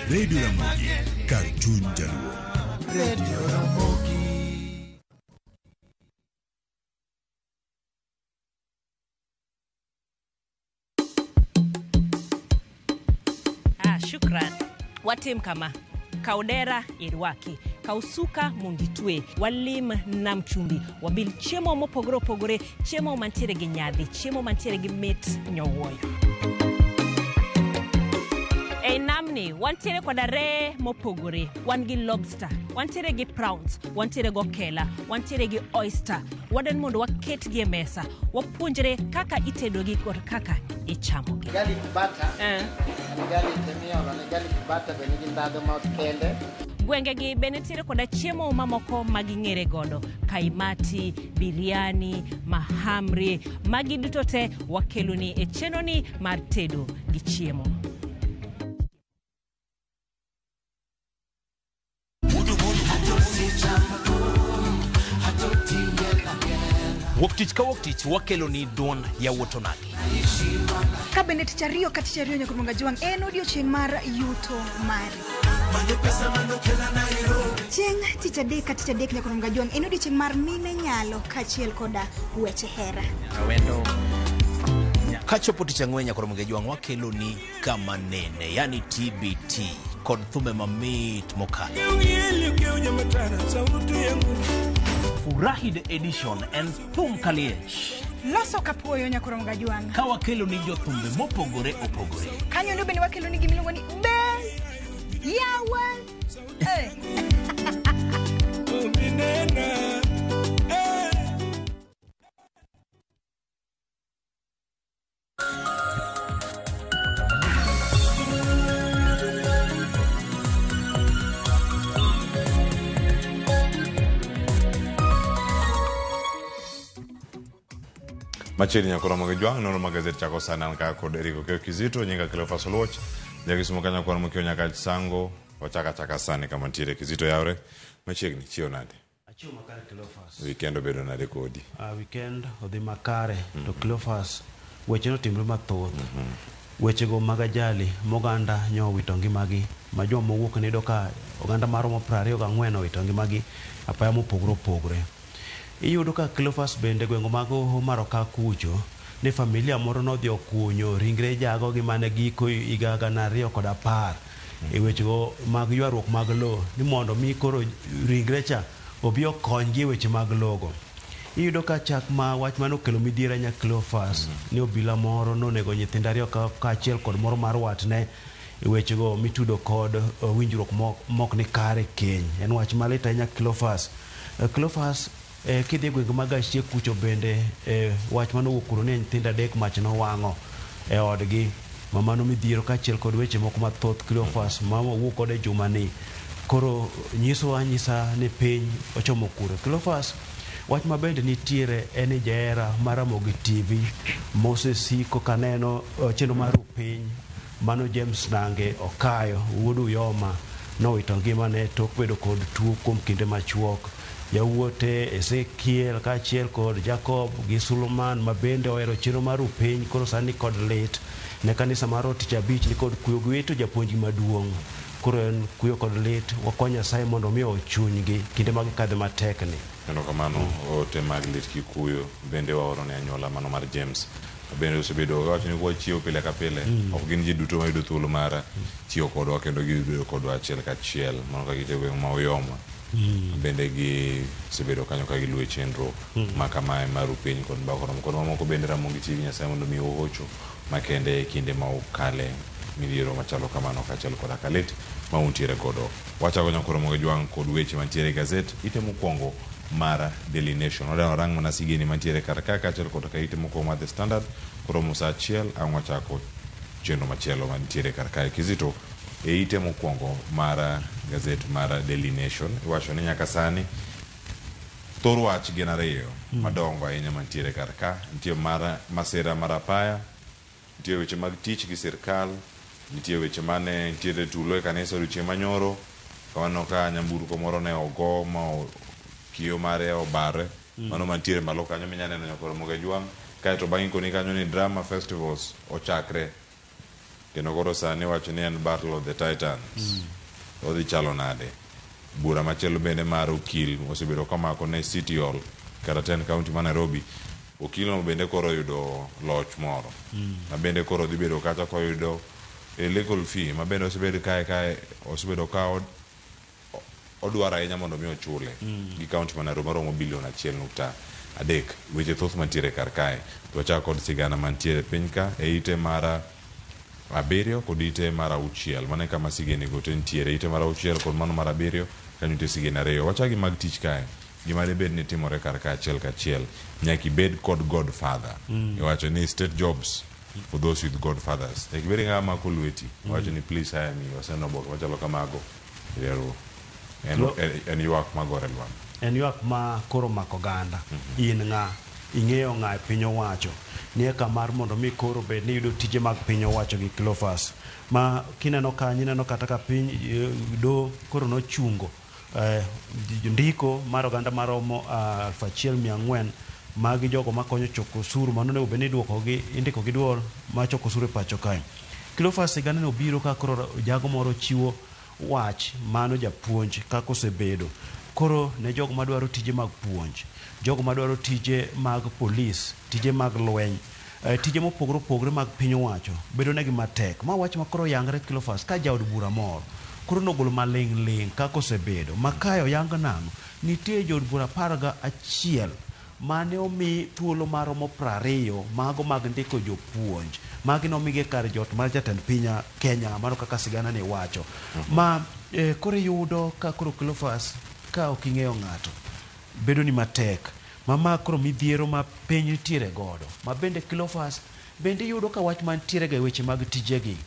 Radio Ramogi, Cartoon Jaluo. Radio Ramogi. Shukran. Watim kama. Kaudera irwaki. Kausuka munditwe. Walim namchumbi. Wabil chiemo mopogoro pogore. Chiemo mantiere gi nyadhi. Chiemo mantiere gi mit nyowoyo. Namni, wantiere kwa dare mopogore, wangi lobster, wantiere gi prawns, wantiere go kela, wantiere gi oyster, wadan mondo waket gi mesa, wapuonjere kaka itedo gi kod kaka ichamogi. Gali kibata, gali temiola, gali kibata benigi ndado ma kende. Gwengegi bende nitiere koda chiemo mamoko maging'ere godo, kaimati, biriani, mahamri, magi duto te wakeloni e chenroni mar tedo gi chiemo. Woktich ka woktich wakeloni duon ya Wuotonagi. Ka bende tich ariyo ka tich ariyo Nyakuronga Jwang' en odiochieng' mar yuto mari. Chieng' tich adek ka tich adek Nyakuronga Jwang' en odiochieng' mar mine nyalo kachiel koda weche hera. Awendo kachopo tich ang'wen Nyakuronga Jwang' wakeloni kama nene, yani TBT kod thumbe mamit mokalo. Furahi the edition en thum kaliech. Loso kapuoyo Nyakuronga Jwang'. Ka wakeloni jothumbe mopogore opogore. Kanyo ndo bende wakeloni gimiluongo ni yawa. Machiegni Nyakuronga Jwang' nono magazet chako sana ka kod Eriko Kizito nyinga Cleophas Oluoch nyakisumo kanya kwa mkio nyaka sango wachaka sani kama ntiere Kizito yaure machiegni chio nade achio makare Cleophas weekend obedo nade kodi weekend odhi makare to Cleophas weche notimre mathoth weche go magajali moganda nyo wito ngimagi ma joma wuok nido ka oganda maromo 24 owito ngimagi apaya mopogore iyudo ka Cleophas bende gwengo mago Maroka kucho ni familia moro nodhi okunyo ringre jago gi mane giko higa 2010 e wechego mag ywaruok mag lo ni mondo mi koro ringre cha obi okonygi weche mag logo. Iyudo ka chak ma wach mano kelo midhiera nya Cleophas ni obila moro nonego nyithindo ariyo ka achiel kod moro mar watne e wechego mitudo kod winjruok mok ni kare keny. En wach malit nya Cleophas. Cleophas kidhi gweng mag Achie kucho bende wach mano wuokuro ni nyithindo adek mach nowang'o e odgi mamano midhiero kachiel kod weche moko mathoth Cleophas mama wuok kod e jumani koro nyisa ni piny ochomo kure. Cleophas wach mabende nitiere en jaera mar Ramogi TV mosesiko kaneno chenro mar piny mano James Nange Okayo wuod Uyoma nowito ngimane tok bedo kod tuo kuom kinde machuok. Yawuote Ezekiel kachiel kod Jacob gi Suleman mabende ohero chenro mar piny koro sani kod lit ne kanisa mar Tich Abich ni kod kuyo gwito japuonj maduong' koro en kuyo kod lit wakonya Nyasaye mondo mi ochunygi kinde mag kadhe matekni. Kendo kamano ote mag lit kikuyo bende waoro ne anyuola mano mar James bende osebedo wacho ni kwa chiwo pile ka pile ok gin ji duto mayudo thuolo mara chiwo kodwa kendo gibedo kodwa achiel kachiel mano ka gite gweng' ma Uyoma bende gi sebedo kanyo ka giluwe chenro makamae mar piny kod bakoro kod mamoko bende Ramogi TV Nyasaye mondo mi ohocho makende kinde ma ukale midhiero machalo kamano kachiel kod akalit ma untiere godo. Wachako Nyakuronga Jwang' kod weche mantiere gazet ite mokwongo mar Daily Nation odano rang mana sigeni mantiere kar ka kachiel kod ka ite mokwongo mar The Standard koro musa achiel ang' wachako chenro machielo mantiere kar ka Kizito e ite mokwongo mar gazet mar Daily Nation iwacho ni nyaka sani thor wach gin ariyo madongo ahinya mantiere kar ka nitie mar masira mar apaya nitie weche mag tich gi sirkal nitie weche mane nitiere tulo e kanisa odiochieng' manyoro kamano ka nyamburko moro ne ogo ma kio mare obare mano mantiere malo kanyo minyalo neno Nyakuronga Jwang' kaeto bang'e koni kanyo ni drama festivals ochakre kendo koro sani wacho ni en Battle of the Titans odhi chalo nade. Bura machielo bende mar okil osebedo kamako ne City Hall Karaten County ma Nairobi. Okilno bende koro yudo loch moro ma bende koro dhi bedo kacha koyudo legal fee ma bende osebedo osebedo ka odwaro ahinya mondo mi ochule gi county ma Nairobi maromo bilion 1.3. Weche thoth mantiere kar kae to wachako kod sigana mantiere piny ka e ite mar abiriyo kod ite mar auchiel mane kama sigeni go te ntiere ite mar auchiel kod mano mar abiriyo kanyo te sigeni ariyo. Wachagi mag tich kae gima debed ni timore kar ka achiel kachiel nyaki bed kod Godfather iwacho ni state jobs for those with godfathers. Ekiberi ngama kulweti. Wacho ni please hire me. Waseno boke wachalo kamago. Yero. En yuak magore lwan. En yuak ma koro mako ganda. In nga ing'eyo ng'a piny owacho nie kamar mondo mi koro bed ni yudo tije mag piny owacho gi Cleophas ma kineno kanyo ineno kata ka piny do koro nochungo ndiko mar oganda maromo 1,400 magi jogo makonyo choko osuru mano ne obed ni duokogi indiko gi duol ma choko osuru e pacho kae. Cleophas sigana no biro ka koro jago moro chiwo wach mano japuonj kako osebedo koro ne jogo madwaro tije mag puonj, jogo madwaro tije mag polis, tije mag lweny, tije mopogore opogore mag piny owacho bedo negi matek. Ma wach makoro yangre Cleophas ka jaod bura moro koro nogolo maling' kako osebedo makayo yang nang'o nitie jood bura 11 mane omi thuolo maromo 20 mago mag ndiko jopuonj magi nomige kar jot mar jatend piny Kenya mano kaka sigana ni wacho ma koro yudo ka koro Cleophas ka ok ing'eyo ng'ato bedo ni matek mama koro midhiero ma piny nitiere godo ma bende Cleophas bende yudo ka wach mantiere ga weche mag tijegi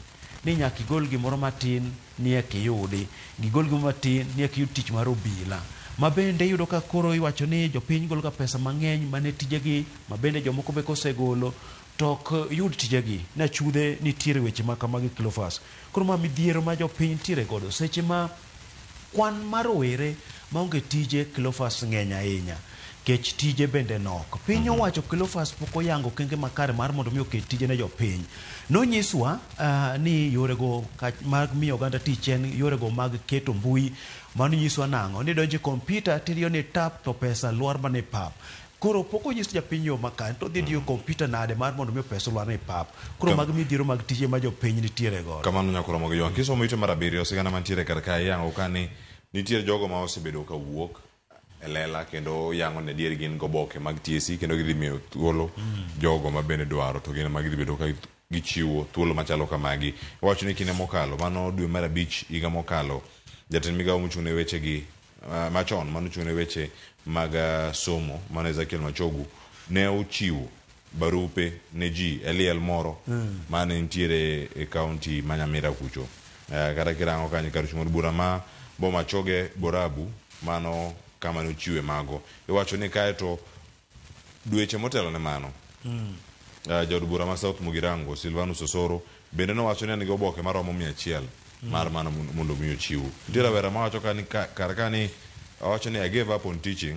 ni nyaka igol gimoro matin ni ekiyudi gigol gimoro matin ni ekiyud tich mar obila ma bende yudo ka koro iwacho ni jopiny golo ka pesa mang'eny mane tijegi ma bende jomoko be kosegolo to ok yud tijegi na chudhe nitiere weche ma kamagi Cleophas koro ma midhiero ma jopiny nitiere godo seche ma kwan mar rowere maonge tije Cleophas ng'eny ahinya kech tije bende nok piny owacho Cleophas pok oyango kenge makare mar mondo mi oket tije ne jopiny. Nonyiswa ni yorego mag miyo oganda tich en yorego mag keto mbui mano nyiswa nang'o ni donje kompyuta tiriyo ni tap to pesa lwar mane pap koro pok onyis japiny yo makare to dhi diyo kompyuta nade mar mondo mi pesa lwar ne pap koro mag midhiero mag tije ma jopiny nitiere godo. Kamano nyakoro mag jwan kisomo ite mar 7 sigana mantiere kar kae yango kani nitiere jogo ma osebedo ka wuok elela kendo yango ne dier gin goboke mag TSC kendo gidhi miyo thuolo jogo ma bende dwaro to gin ma gidhi bedo ka gichiwo thuolo machalo kamagi. Wacho ni kinde mokalo mano dwe mar 5 higa mokalo jatend migawo mochung' ne weche gi machon mano chung' ne weche mag somo mano Ezekiel Machogu ne ochiwo barupe ne ji eliel moro mane nitiere e kaunti ma Nyamira kucho kata kirango kanyo kar chung' bura ma Boma Choge Borabu mano kama nochiwe mago iwacho ni kae to dweche motelo ne mano jaod bura ma South Mugirango Silvanus Osoro bende nowacho ni nigi oboke maromo 100 mar mano mondo mi ochiw. Nitiere rawera mawacho kani kar kani awacho ni I gave up on teaching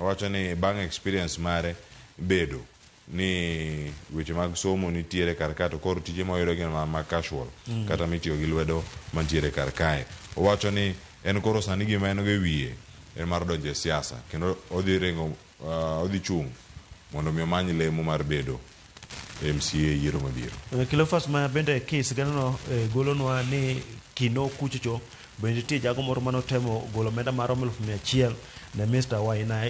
awacho ni bang' experience mare bedo ni weche mag somo nitiere kar kato koro tije moyudo gin ma casual kata mitiyo gi lwedo mantiere kar kae. Owacho ni en koro sani gima en go wiye en mar donje siasa kendo odhi rengo odhi chung' mondo mi omany lemo mar bedo MCA yiero mabiro. Cleophas ma bende kis ganano golonwa ni kino kuchocho bende tie jago moro manotemo golo omenda mar 100,000 ne Mr.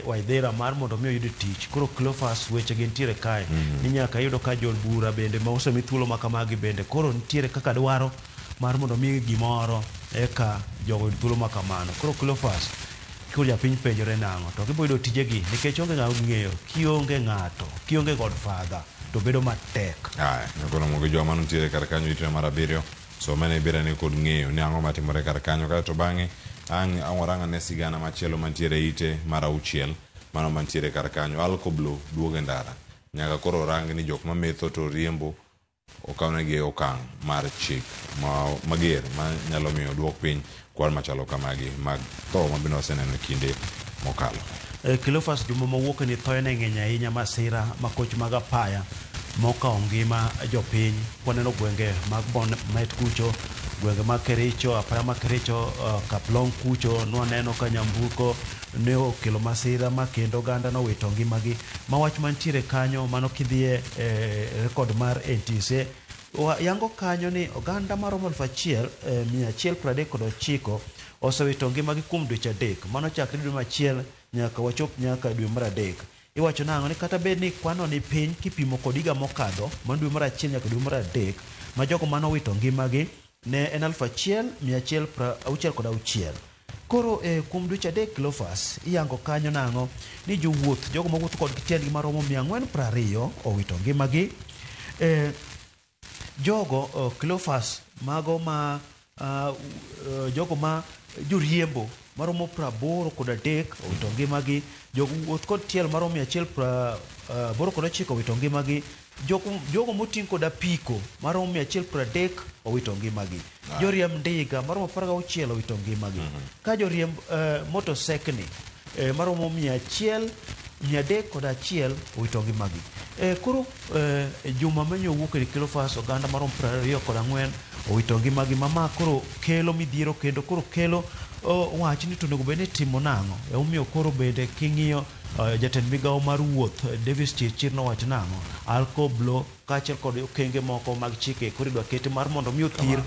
Waithera mar mondo mi oyud tich. Koro Cleophas weche gi nitiere kae ni nyaka yudo ka jol bura bende ma osemi thuolo makamagi bende koro nitiere kaka dwaro mar mondo mi gimoro eka jogo thuolo makamano. Koro Cleophas koro japiny penjore nang'o to giboyudo tijegi nikech onge ng'awo ng'eyo kionge ng'ato kionge godfather to bedo matek. Kono mogo joma nitiere kar kanyo ite mar 7 so mane bira ni kod ng'eyo ni ang'o matimore kar kanyo kata to bang'e ang'oranga ne sigana machielo mantiere ite mar 6 mano mantiere kar kanyo alkoblo duoge ndara nyaka koro rang ni jok mametho to riembo okawnegi okang' mar chik mager ma nyalo miyo duok piny kwan machalo kamagi mag tho mabende waseneno kinde mokalo. Cleophas juma mawuok ni thoe ne ng'eny ahinya masira makoch mag apaya mokawo ngima jopiny kwaneno gwenge mag Bomet kucho gwenge mag Kericho apaya mag Kericho Kaplong kucho nwaneno ka nyamburko ne okelo masira ma kendo oganda nowito ngimagi ma wach mantiere kanyo mano kidhie rekod mar NTSA yango kanyo ni oganda maromo 1,139 osewito ngimagi kuom dweche 3 mano chakre dwe machiel nyaka wachop nyaka dwe mar 3. Iwacho nang'o ni kata bed ni kwano ni piny kipimo kod higa mokadho mano dwe mar 1 nyaka dwe mar 3 ma jogo mano wito ngimagi ne en 1,166. Koro kuom dweche 3 Cleophas iyango kanyo nang'o ni jowuoth jogo mawuotho kod tiendgi maromo 420 owito ngimagi jogo Cleophas mago ma jogo ma joriembo maromo 83 owito ngimagi, jowuoth kod tiel maromo 189 owito ngimagi, jogo moting' kod apiko maromo 130 owito ngimagi, joriemb ndiga maromo 16 owito ngimagi, ka joriemb motosekni maromo 301 owito ngimagi. Koro juma manyo wuok e Cleophas oganda maromo 24 owito ngimagi, mama koro kelo midhiero kendo koro kelo wach ni to onego bed ni timo nang'o. Omiyo koro bende king'iyo jatend migawo mar wuoth Davis Chirchir nowacho nang'o, alkoblo kaachiel kod okenge moko mag chike koro idwa kete mar mondo mi othir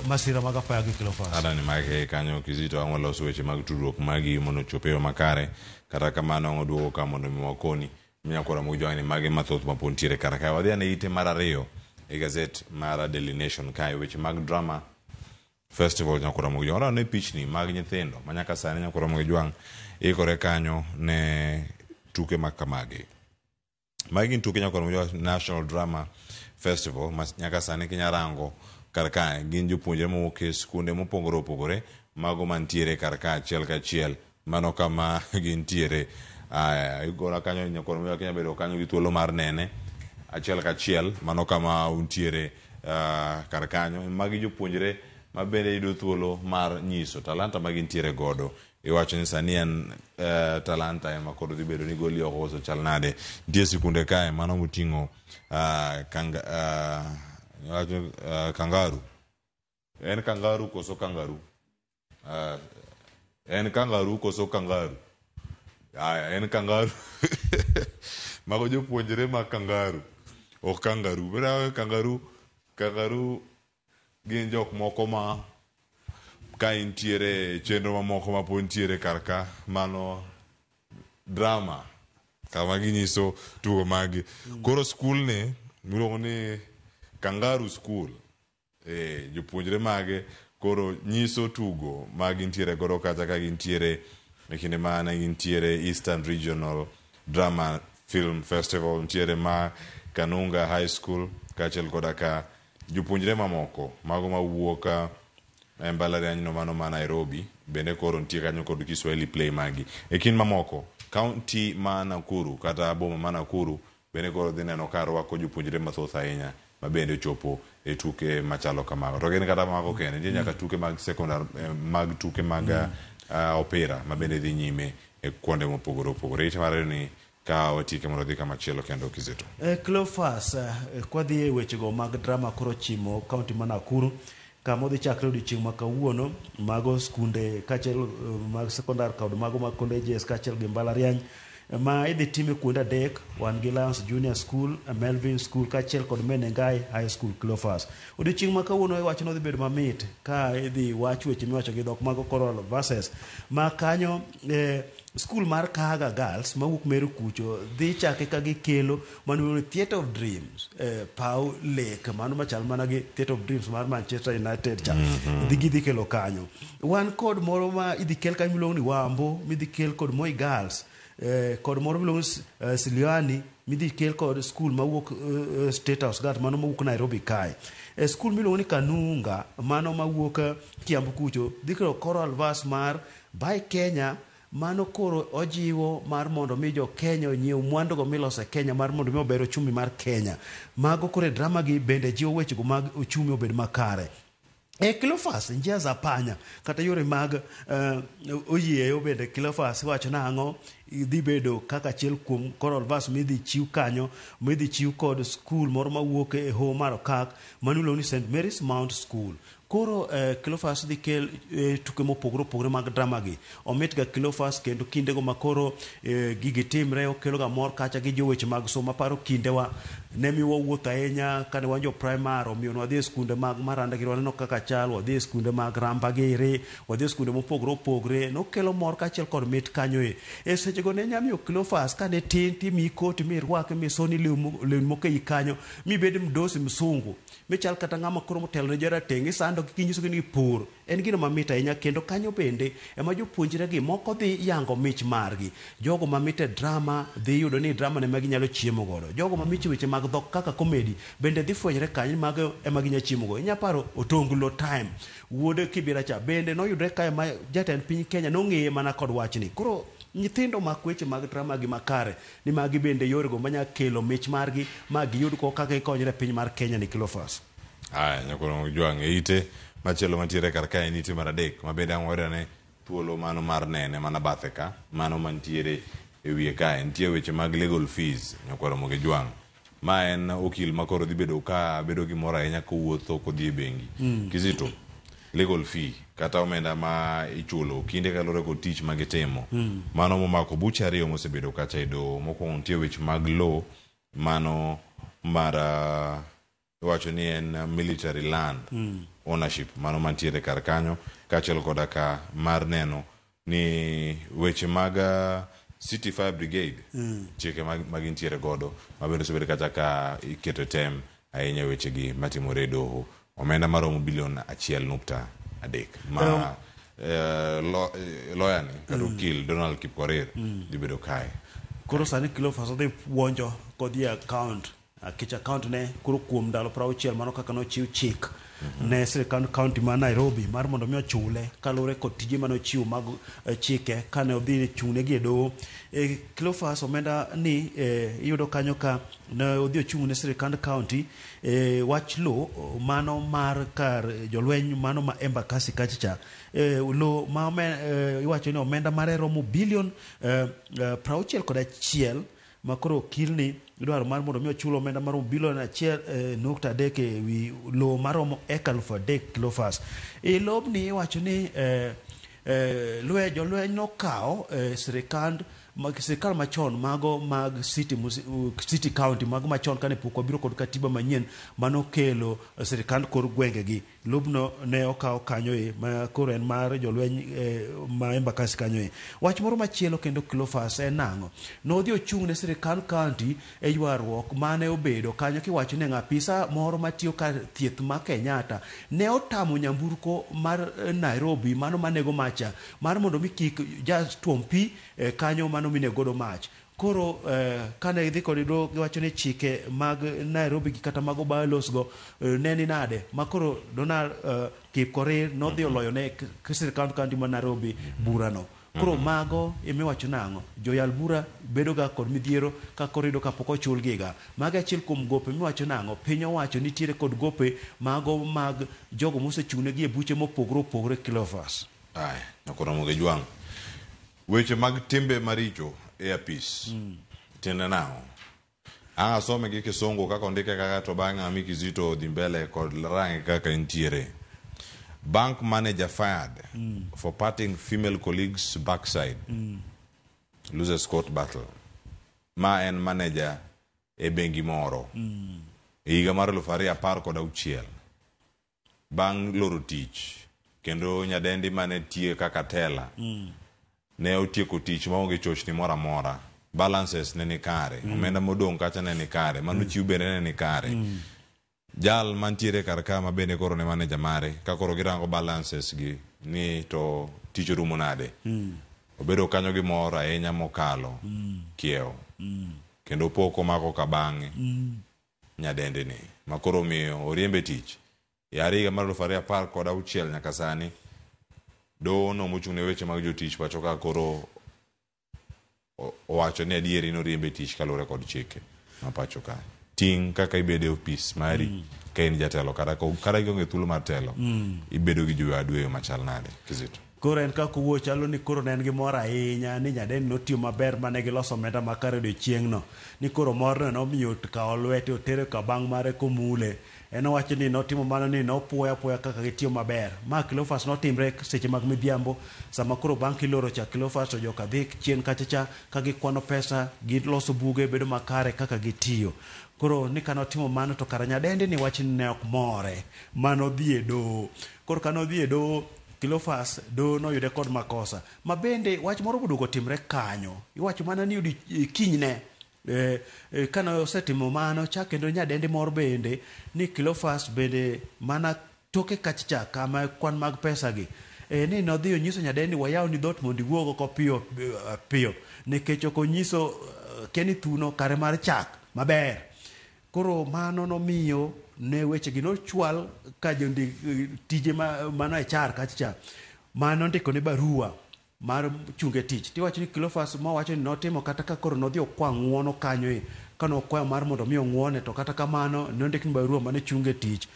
masira mag apaya gi Cleophas. Adani mage kanyo Kizito ang' waloso weche mag tudruok magi mondo ochop e yo makare, kata kamano ang' oduogo ka mondo mi wakoni minyakora mujwang'ni mage mathoth mapod ntiere kar kae. Wadhi ane ite mar ariyo e gazet mar Daily Nation kae, weche mag drama festival nyakora mugijwang'. Ora ne pichni mag nyithindo manyaka sani nyakora mugijwang' ikore kanyo ne tuke mag kamagi. Magi gin tuke nyakora mugijwang' National Drama Festival nyaka sani kinyarango kar kae gin jopuonjre mowuok e skunde mopogore opogore mago mantiere kar kae achiel kachiel, mano kama gintiere. Igora kanyo nyakora mugijwang' Kenya bedo kanyo gi thuolo mar nene achiel kachiel, mano kama untiere kar kanyo. Magi jopuonjre ma bende yudo thuolo mar nyiso talanta ma gintiere godo. Iwacho ni sani en talanta ema koro dhi bedo ni goli oko koso chal nade. Nitie sikunde kae mano moting'o kangaru. En kangaru koso kangaru? En kangaru koso kangaru? En kangaru. Mago jopuonjre ma kangaru. Ok kangaru. Bera kangaru gin jok moko ma ka intiere chenro mamoko ma po ntiere karka mano drama kama ginyiso tugo magi. Koro skul ni miluongo ni Kangaroo School, jopuonjre mage koro nyiso tugo ma gintiere godo kata ka gintiere e kinde mana gintiere Eastern Regional Drama Film Festival, ntiere ma Kanunga High School kaachiel koda ka jopuonjre mamoko mago mawuok e mbalariany no mano ma Nairobi bende koro nitie kanyo kod Kiswahili play magi. E kin mamoko kaunti ma Nakuru kata boma ma Nakuru bende koro dhi neno ka rwako jopuonjre mathoth ahinya ma bende chopo e tuke machalo kamago. To gin kata mago kende nitie nyaka tuke mag secondary mag tuke mag opera ma bende dhi nyime e kuonde mopogore opogore. Ite mar ni ka watike mondo dhi kama chielo kendo Kizito. Cleophas kwa dhi e wechego mag drama koro chimo kaunti ma Nakuru kama odhi chakre odiochieng' ma kawuono, mago skunde kaachiel mag secondary kod mago mag colleges kaachiel gi mbalariany ma idhi time kuonde adek. Wan gi Lions Junior School, Melvin School kaachiel kod Menengai High School. Cleophas odiochieng' ma kawuono iwacho ni odhi bedo mamit ka idhi wach weche miwacho gi dhok mago Coral versus ma kanyo skul mar Kahaga Girls mawuok Meru kucho dhi chake ka gikelo mano Theatre of Dreams Pau Lake, mano machal mana gi Theatre of Dreams mar Manchester United cha dhi kelo kanyo. Wan kod moro ma idhi kel kanyo miluongo ni Wambo, midhi kel kod Moi Girls, kod moro miluongo Siliani midhi kel kod skul mawuok State House Gat mano mawuok Nairobi kae. Skul miluongo ni Kanunga mano mawuok Kiambu kucho dhi kelo Coral Verse mar Buy Kenya, mano koro ojiwo mar mondo mi jo Kenya onyiew mwandu go miloso e Kenya mar mondo mi ober ochumi mar Kenya. Mago kore drama gi bende jiwo wechego mag ochumi obed makare. Cleophas njia za panya kata yore mag oyieyo bende Cleophas wacho nang'o dhi bedo kaka achiel kuom Coral Verse midhi chiw kanyo, midhi chiw kod skul moro mawuok e Hoho mar Okak mano iluongo ni St Mary's Mount School. Koro Cleophas dhi kel tuke mopogore opogore mag drama gi. Omit ga Cleophas kendo kindego makoro gigi timre okelo ga mor kacha gi joweche mag somo. Aparo kindewa ne miwa wuoth ahinya kane wan jo primary, omiyo wadhi e skunde mag Maranda gi waneno kaka chal, wadhi e skunde mag Ramba Giri, wadhi e skunde mopogore opogore, nokelo mor kachiel kod mit kanyo e sechego ne nyamiyo Cleophas kane tin timi koti mirwake misoni lewni moko ei kanyo mibed mdosi msungu michal kata ng'ama koro motelo ne jarateng' isando kinyiso gi ni pur en gino mamit ahinya kendo kanyo bende ema jopuonjre gi moko dhi yango mich margi. Jogo mamit e drama dhi yudo ni drama ne maginyalo chiemo godo. Jogo mamit weche mag dhok kaka comedy bende dhi fwenyre kanyo mago ema ginyalo chiemo godo. Inya paro Otonglo Time wuode Kibiracha bende noyudre kae ma jatend piny Kenya nong'eye mana kod wachni. Koro nyithindo mak weche mag drama gi makare ni magi bende yorego manya kelo mich margi ma giyud ko kaka gikonyre piny mar Kenya ni Cleophas. Nyakoro jwang' e ite machielo mantiere kar kae nitie mar adek ma bende ang'ore ne thuolo mano mar nene mana bathe ka mano mantiere e wiye kae nitie weche mag legal fees nyakoro moge jwang'. Ma en okil makoro dhi bedo ka bedo gi moro ahinya kowuotho kodhi e bengi. Kizito legal fee kata omenda ma ichulo kinde kalore kod tich magitimo mano momako buche ariyo mosebedo kacha e doho. Mokwongo nitie weche mag law mano mar wacho ni en military land ownership mano mantiere kar kanyo kaachiel koda ka mar neno ni weche mag City Fire Brigade chike magintiere godo mabende osebedo kacha ka iketo tem ahinya wechegi matimore e doho. Omenda maromo bilion 1.3 ma lawyer ni kata okil Donald Kipkorir dhi bedo kae. Koro sani Cleophas odhi puonjo kodhi account kich account ne kuro kuom ndalo 60 mano kaka nochiw chik ne sirikand county ma Nairobi mar mondo mi ochule kalure kod tije mano chiwo mag chike kane odhi chung'ne gi e doho. Cleophas omenda ni iyudo kanyo ka ne odhi ochung'ne sirikand county wach lo mano mar kar jolweny mano ma Embakasi kacha lo ma iwacho ni omenda mare romo bilion 61 makoro okilni idwaro mar mondo mi ochulo omenda maromo bilion 1.3 e wi lo maromo eka 3,000 Cleophas. Lobni iwacho ni jolweny nokawo sirikal machon mago mag city county mago machon kane pok obiro kod katiba manyien manokelo sirikand kor gwengegi. Lobno ne okawo kanyo ma koro en mar jolweny ma Embakasi kanyo. Wach moro machielo kendo Cleophas en nang'o nodhi ochung' ne sirikand county e ywaruok mane obedo kanyo kiwacho ni ng'apisa moro matiyo kar thieth ma Kenyatta ne otamo nyamburko mar Nairobi mano manego macha mar mondo mi kik just tuom pi kanyo mano mine godo mach. Koro kane idhi kod do giwacho ni chike mag Nairobi kata mago bylaws go neni nade makoro Donald Kipkorir nodhi oloyo ne sirikand county ma Nairobi burano. Koro mago imiwacho nang'o joyal bura bedo ga kod midhiero ka korido kapok ochul giga mago achiel kuom gope miwacho nang'o piny owacho nitiere kod gope mago mag jogo mosechung'ne gi e buche mopogore opogore Cleophas. Nyakoro moge jwang' weche mag timbe maricho e apis tiende nang'o asome gi Kisongo kaka ondike kaka to bang'e ami Kizito dhi mbele kod range kaka entiere. Bank manager fired for patting female colleagues backside loses court battle. Ma en manager e bengi moro e higa mar 2016 bang' loro tich kendo nyadendi mane tie kaka tela ne otieko tich maonge chochni moro amora. Balances ne ni kare omenda modong' kacha ne ni kare mano chiw bende ne ni kare. Jal mantiere kar ka ma bende koro ne manager mare ka koro girango balances gi ni to tich rumo nade obedo kanyo gi moro ahinya mokalo kiewo kendo poko mako ka bang'e nyadende ni makoro miyo oriembe tich higa mar 2016 nyaka sani doho no mochung'ne weche mag jotich pacho ka koro owacho ni adieri noriembe tich kalure kod chike ma pacho ka ting kaka ibedo e ofis mari ka in jatelo kata ionge thuolo mar telo ibedo gi jowadweyo machal nade Kizito. Koro en kako wuo chalo ni koro ne en gi mor ahinya ni nyadendi notiyo maber mane giloso omenda makare odiochieng'no ni koro morno nomiyo kawo lwete otere ka bang' mare komule. En owacho ni notimo mano ni nopuoya kaka gitiyo maber. Ma Cleophas notimre seche mag midhiambo sama koro bang' kiloro cha Cleophas to joka dhi chien kachacha ka gikwano pesa giloso buge bedo makare kaka gitiyo. Koro ni kanotimo mano to kara nyadendi ni wach ni ne ok more mano dhi e doho. Koro kano dhi e doho Cleophas do noyude kod makosa ma bende wach moro bodugo timre kanyo iwacho mana ni yudi kinyne kana osetimo mano cha kendo nyadendi moro bende ni Cleophas bende mana toke kacha kama kwan mag pesa gi ni nodhi onyiso nyadeni wayaw ni dhot mondo iwuogo ko piyo piyo nikech ok onyiso keni thuno kare mar chak maber. Koro mano nomiyo ne weche gi nochwal ka jondik tije mano e char kacha mano ndiko ne barua mar chunge tich. Tiwacho ni Cleophas mowacho ni notimo kata ka koro nodhi okwa ng'uono kanyo kano okwayo mar mondo mi ong'uone, to kata kamano nondik ni barua mane chunge tich.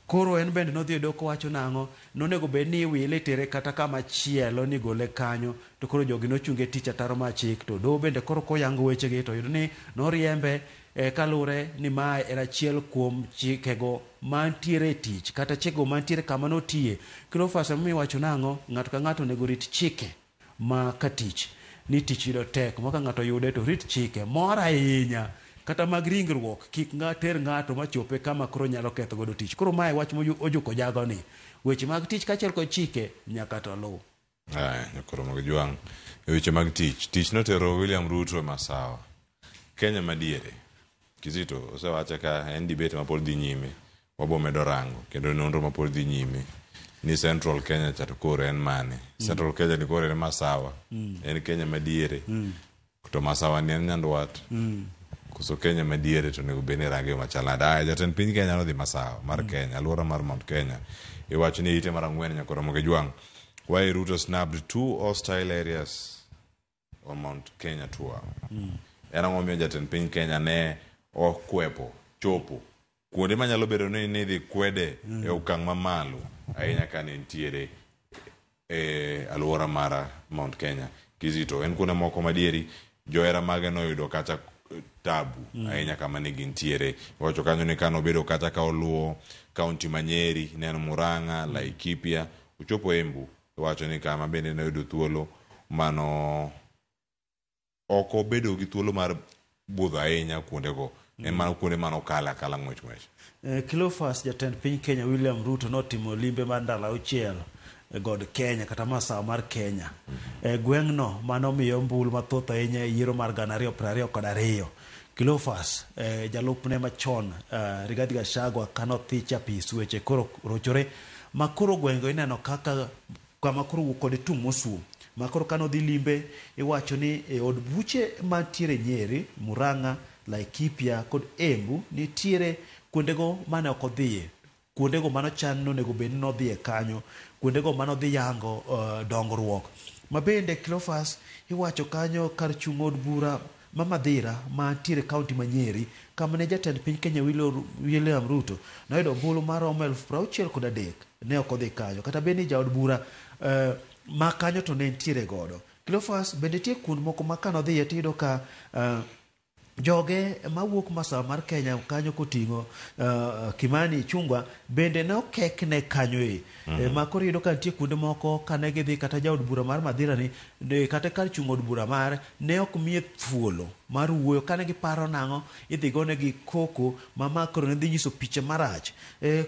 Koro en bende nodhi doko wacho nang'o nonego bed ni wile tere kata kama chielo ni gole kanyo, to koro jogi nochunge tich ataro machik. To do bende koro koyango weche gi to yudo ni noriembe kalure ni mae era achiel kuom chikego mantiere tich kata chikego mantiere kama notie. Cleophas mi wacho nang'o ng'ato ka ng'ato onego rit chike ma katich ni tich yudo tek maka ng'ato yude to rit chike moro ahinya kata mag ringruok kik ter ng'ato machope kama koro nyalo ketho godo tich. Koro mae wach mojuko jago ni weche mag tich kachiel kod chike nyaka to luw. Koro mag jwang' weche mag tich notero William Ruto Masawa Kenya madiere. Kizito osewacho ka en debate mapod dhi nyime, wabo medo rango kendo nonro mapod dhi nyime ni Central Kenya chato koro en mane. Central Kenya ni koro en Masawa, en Kenya madiere, to Masawa ni en Nyandwat. Koso Kenya madiere to nego bene range machalada. Jatend piny Kenya nodhi Masawa mar Kenya, alwora mar Mount Kenya. Iwacho ni ite mar ang'wen nyakoro moge jwang'. Why Ruto snapped 2 hostile areas on Mount Kenya tour. En ang'o miyo jatend piny Kenya ne okwepo chopo kuonde manyalo bedo ni dhi kwede e okang' mamalo ahinya ka ne ntiere alwora mar Mount Kenya. Kizito en kuonde moko madieri johera mage noyudo kacha tabu ahinya kama ne gintiere. Wacho kanyo ni kano bedo kata ka oluwo kaunti Manyeri, neno Murang'a, Laikipia, uchopo Embu. Wacho ni kama bende noyudo thuolo mano oko bedo gi thuolo mar budho ahinya kuondego. En mano kuonde mano kala ng'wech. Cleophas jatend piny Kenya William Ruto notimo limbe mar ndalo 6 god Kenya kata Masawa mar Kenya. Gweng'no mano miyo mbul mathoth ahinya yiero mar 2022. Cleophas jalupne machon Rigathi Gachagua kanodhi chapis weche koro rochore makoro gweng'go ineno kaka kama koro kod tung mosuo makoro kanodhi limbe iwacho ni od buche mantiere Nyeri, Murang'a, Laikipia kod Embu nitiere kuondego mane ok odhiye, kuondego mano chan nonego bed ni nodhiye kanyo, kuondego mano dhi yango dongruok. Mabende Cleophas iwacho kanyo kar chung' od bura ma Madhira mantiere kaunti ma Nyeri kama ne jatend piny Kenya William Ruto noyudo ombulu mar 63,000 ne ok odhi kanyo, kata bed ni jaod bura ma kanyo to ne ntiere godo. Cleophas bende tie kuond moko ma kanodhiye tiyudo ka joge mawuok Masawa mar Kenya kanyo koting'o Kimani Ichung'wah bende ne okekne kanyo makoro yudo ka nitie kuonde moko kane gidhi kata jaod bura mar Madhira ni kata kar chung' od bura mar ne ok miye thuolo mar wuoyo kane giparo nang'o idhi gone gi koko ma koro ne dhi nyiso picha marach.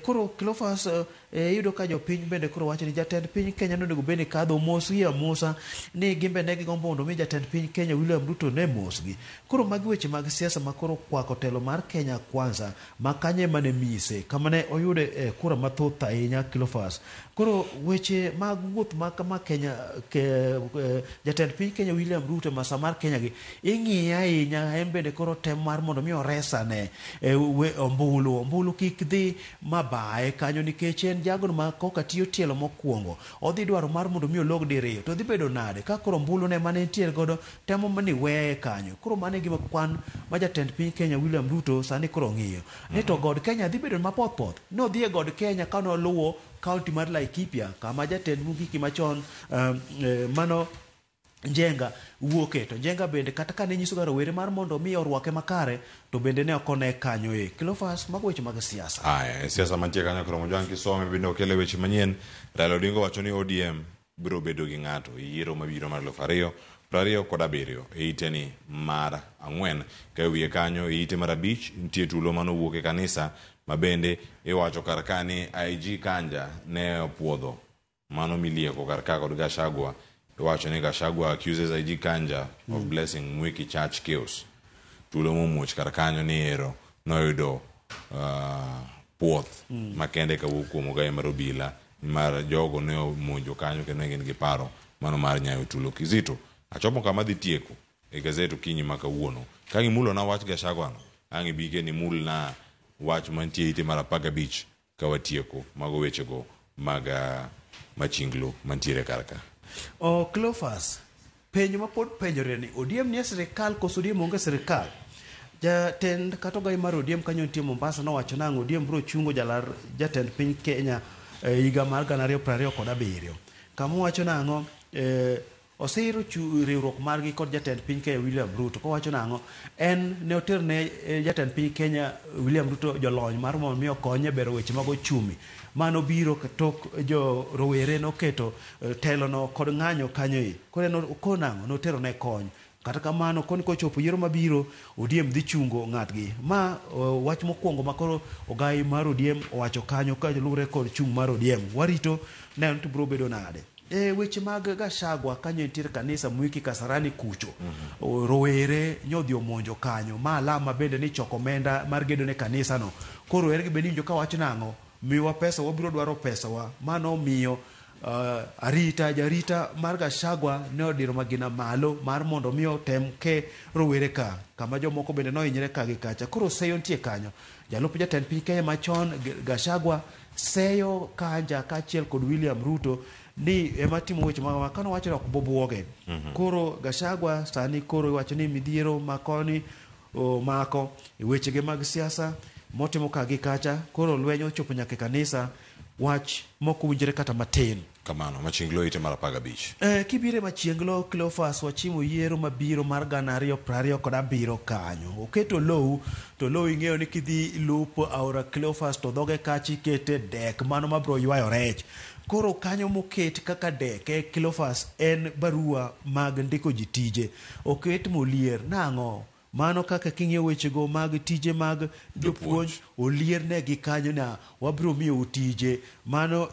Koro Cleophas yudo ka jopiny bende koro wacho ni jatend piny Kenya nonego bende kadho mosgi amosa ni gimbe ne gigombo mondo mi jatend piny Kenya William Ruto ne mosgi. Koro magi weche mag siasa makoro kwako telo mar Kenya Kwanza makanye mane mise kama ne oyude kura mathoth ahinya Cleophas. Koro weche mag wuoth ma Kenya jatend piny Kenya William Ruto Masawa mar Kenya gi ing'iye ahinya en bende koro tem mar mondo mi oresane ombulu kik dhi mabaye kanyo nikech en jago ma koka tiyo tielo mokwongo odhi dwaro mar mondo mi olog diriyo to dhi bedo nade ka koro ombulu ne mane ntiere godo temo mani weye kanyo. Koro mane gima kwan ma jatend piny Kenya William Ruto sani koro ng'iyo ni to god Kenya dhi bedo mapoth nodhi e god Kenya kanoluwo kaunti mar Laikipia kama jatend Mungiki machon mano Njenga wuoke to Njenga bende kata kane nyiso ga rowere mar mondo mi orwake makare to bende ne okone kanyo Cleophas mag weche mag siasa. Siasa mantie kanyo koro mojang kisome bende okele weche manyien. Raila Odinga wacho ni ODM biro bedo gi ng'ato yiero mabiro mar 2027 e iteni mar 4 ka wiye kanyo e ite mar 5 nitie tulo manowuok e kanisa mabende iwacho kar kani IG Kanja ne opuodho mano milieko kar ka kod Gachagua. Iwacho ni Gachagua accuses IG Kanja of blessing Mwiki Church chaos. Tulo momuoch kar kanyo ni ero noyudo puoth makende ka wuok kuom ogai mar obila mar jogo ne omonjo kanyo kendo ne gin gi paro mano mar nyayo tulo. Kizito, achomo kama dhi tieko e gazet okinyi ma kawuono. Ka gimulo na wach Gachagua no, ang' ibike ni mul na wach mantie ite mar 15 ka watieko mago wechego mag machinglo mantiere karka. Cleophas, penjo mapod penjore ni ODM ni sirikal koso ODM onge sirikal. Jatend kata ogai mar ODM kanyo nitie Mombasa nowacho nang'o ODM biro chungo jalar jatend piny Kenya higa mar 2027. Kama wacho nang'o osiro riwruok margi kod jatend piny Kenya William Ruto kowacho nang'o en ne oterne jatend piny Kenya William Ruto jolony mar mondo mi okonye bero weche mag ochumi mano biro tok jo rowere noketo telo no kod ng'anyo kanyo koro nang'o notero ne kony. Kata kamano koni kochopo yiero mabiro ODM dhi chungo ng'atgi ma wach mokwongo makoro ogai mar ODM owacho kanyo ka lure kod chung mar ODM warito ne to bro bedo nade. Weche mag Gachagua kanyo nitiere kanisa Mwiki Kasarani kucho rowere nyodhi omonjo kanyo ma alama bende ni choko omenda mar gedo ne kanisa no koro rowere bende winjo ka wach nang'o miwa pesa wabiro dwaro pesa wa mano miyo jarita mar Gachagua ne odiro magina malo mar mondo miyo tem ke rowere ka kama jomoko bende nohinyre ka gi kacha koro seyo nitie kanyo jalup jatend piny Kenya machon Gachagua seyo kanja kaachiel kod William Ruto ni ema timo weche ma kano wacho ok bobuoge koro Gachagua sani koro wacho ni midhiero makoni mako wechege mag siasa motimo ka gi kacha koro lwenyo ochopo nyaka kanisa wach moko winjre kata matin kamano machinglo ite mar 15 kibire machienglo Cleophas wachimo yiero mabiro mar 2027 kanyo oketo low to low ing'eyo ni kidhi lupo aora Cleophas to dhoge kachi kete dek mano mabro ywayo rech koro kanyo moket kaka deke Cleophas en barua mag ndiko ji tije oket molier nang'o mano kaka king'eyo wechego mag tije mag jopuonj olier ne gi kanyo na wabiro miyo tije mano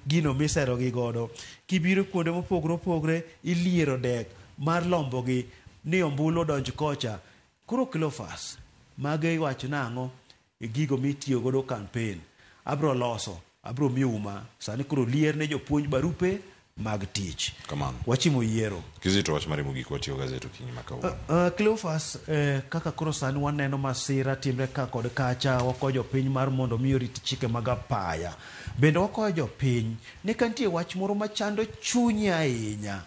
gino misero gi godo kibiro kuonde mopogre opogre iliero dek mar lombo gi ni ombulo donj kocha kuro Cleophas mage iwacho nang'o gigo mitiyo godo campaign abro miyo uma sani kuro lier ne jopuonj barupe mag tich kamano wachimo yiero Kizito wach mari mogik watiyo gazet okinyi makawo Cleophas kaka koro sani waneno masira timre ka kod kacha wakojo piny mar mondo miyo rit chike mag apaya bende wakojo piny ni kantie wach moro machando chuny ahinya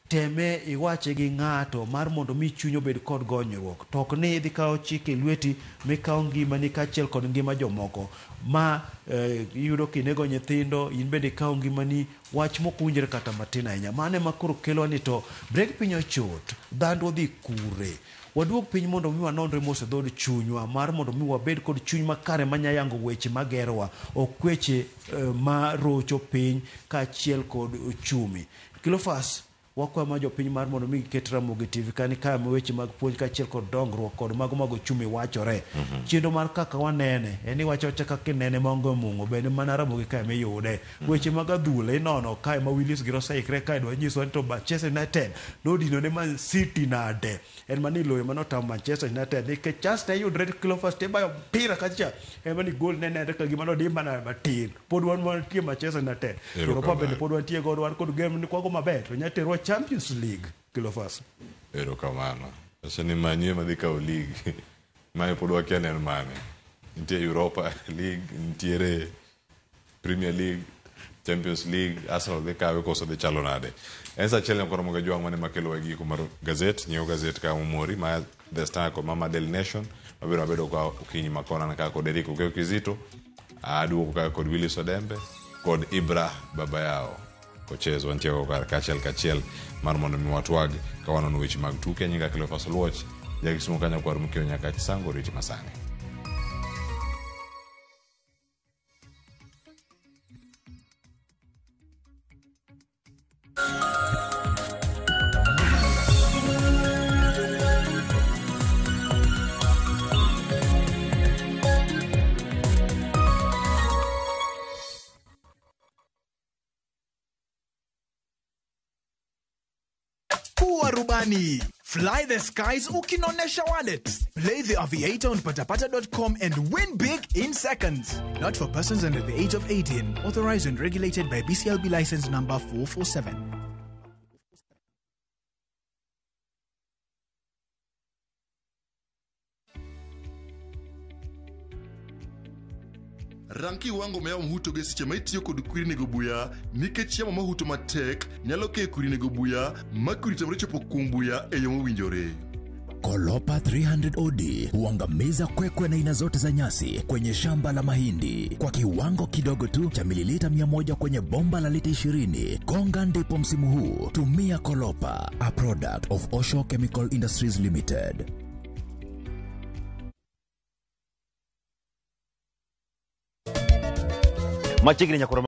teme iwache gi ng'ato mar mondo mi chunyo bed kod gonyruok tok ni idhi kawo chike lweti mikawo ngimani kaachiel kod ngima jomoko ma yudo kinego nyithindo in bende kawo ngimani wach mokunjre kata matin ahinya mane makoro kelo ni to brek piny ochot dhando dhi kure waduog piny mondo mi wanonre mos dhod chunywa mar mondo mi wabed kod chuny makare manyayango weche magerowa ok weche ma rocho piny kaachiel kod uchumi Cleophas wakwa ma jopiny mar mondo mi ket Ramogi TV kani kaya weche mag puonj kaachiel kod dongruok kod mago mag ochumi wachore chendo mar kaka wanene eni wacho kaka kinene mongo mungo bende mana Ramogi kaya miyude weche mag adhula inono kaya ma Willis giro saikre kaya dwa nyiso ni to Manchester United nodino ne Man City nade en mani loyo manotam Manchester United nikech just yudre Cleophas te bayo pira kacha en mani gol nene ka gima nodi mana matin pod wan tie Manchester United to pa bende pod wan tie god wan kod game ni kwago maber to nyatero Champions League Cleophas ero kamano sasa ni manye madhika o league mae pod wakia nen mane nitie Europa League nitiere Premier League Champions League Arsenal de kawe koso de chalo nade ensa chele nkoro mga juang mane makelo wagi kumar gazet nyeo gazet ka umori ma The Star ko Mama Daily Nation mabiro abedo kwa ukinyi makona na kako Deriko Ukeo Kizito adu kwa kod Willis Odembe kod Ibra baba yao kochezo wantiago kachiel mar mondo mi watwag ka wanono weche mag tuke nyinga Cleophas Luoch jakisimo kanya kwa rumukio nyaka chisango riti masane kuwa rubani. Fly the skies ukinonesha wallet. Play the aviator on patapata.com and win big in seconds. Not for persons under the age of 18. Authorized and regulated by BCLB license number 447. Ranki wango meya mhuto ge siche maitiyo kod kwiri nego buya nikech chiemo mahuto matek nyalo ke kwiri nego buya makuri tamre chopo kuom buya e yo mowinjore. Kolopa 300 OD huangamiza kwekwe na aina zote za nyasi kwenye shamba la mahindi kwa kiwango kidogo tu cha mililita 100 kwenye bomba la lita 20. Konga ndipo msimu huu. Tumia Kolopa, a product of Osho Chemical Industries Limited. Machiegni nyakoro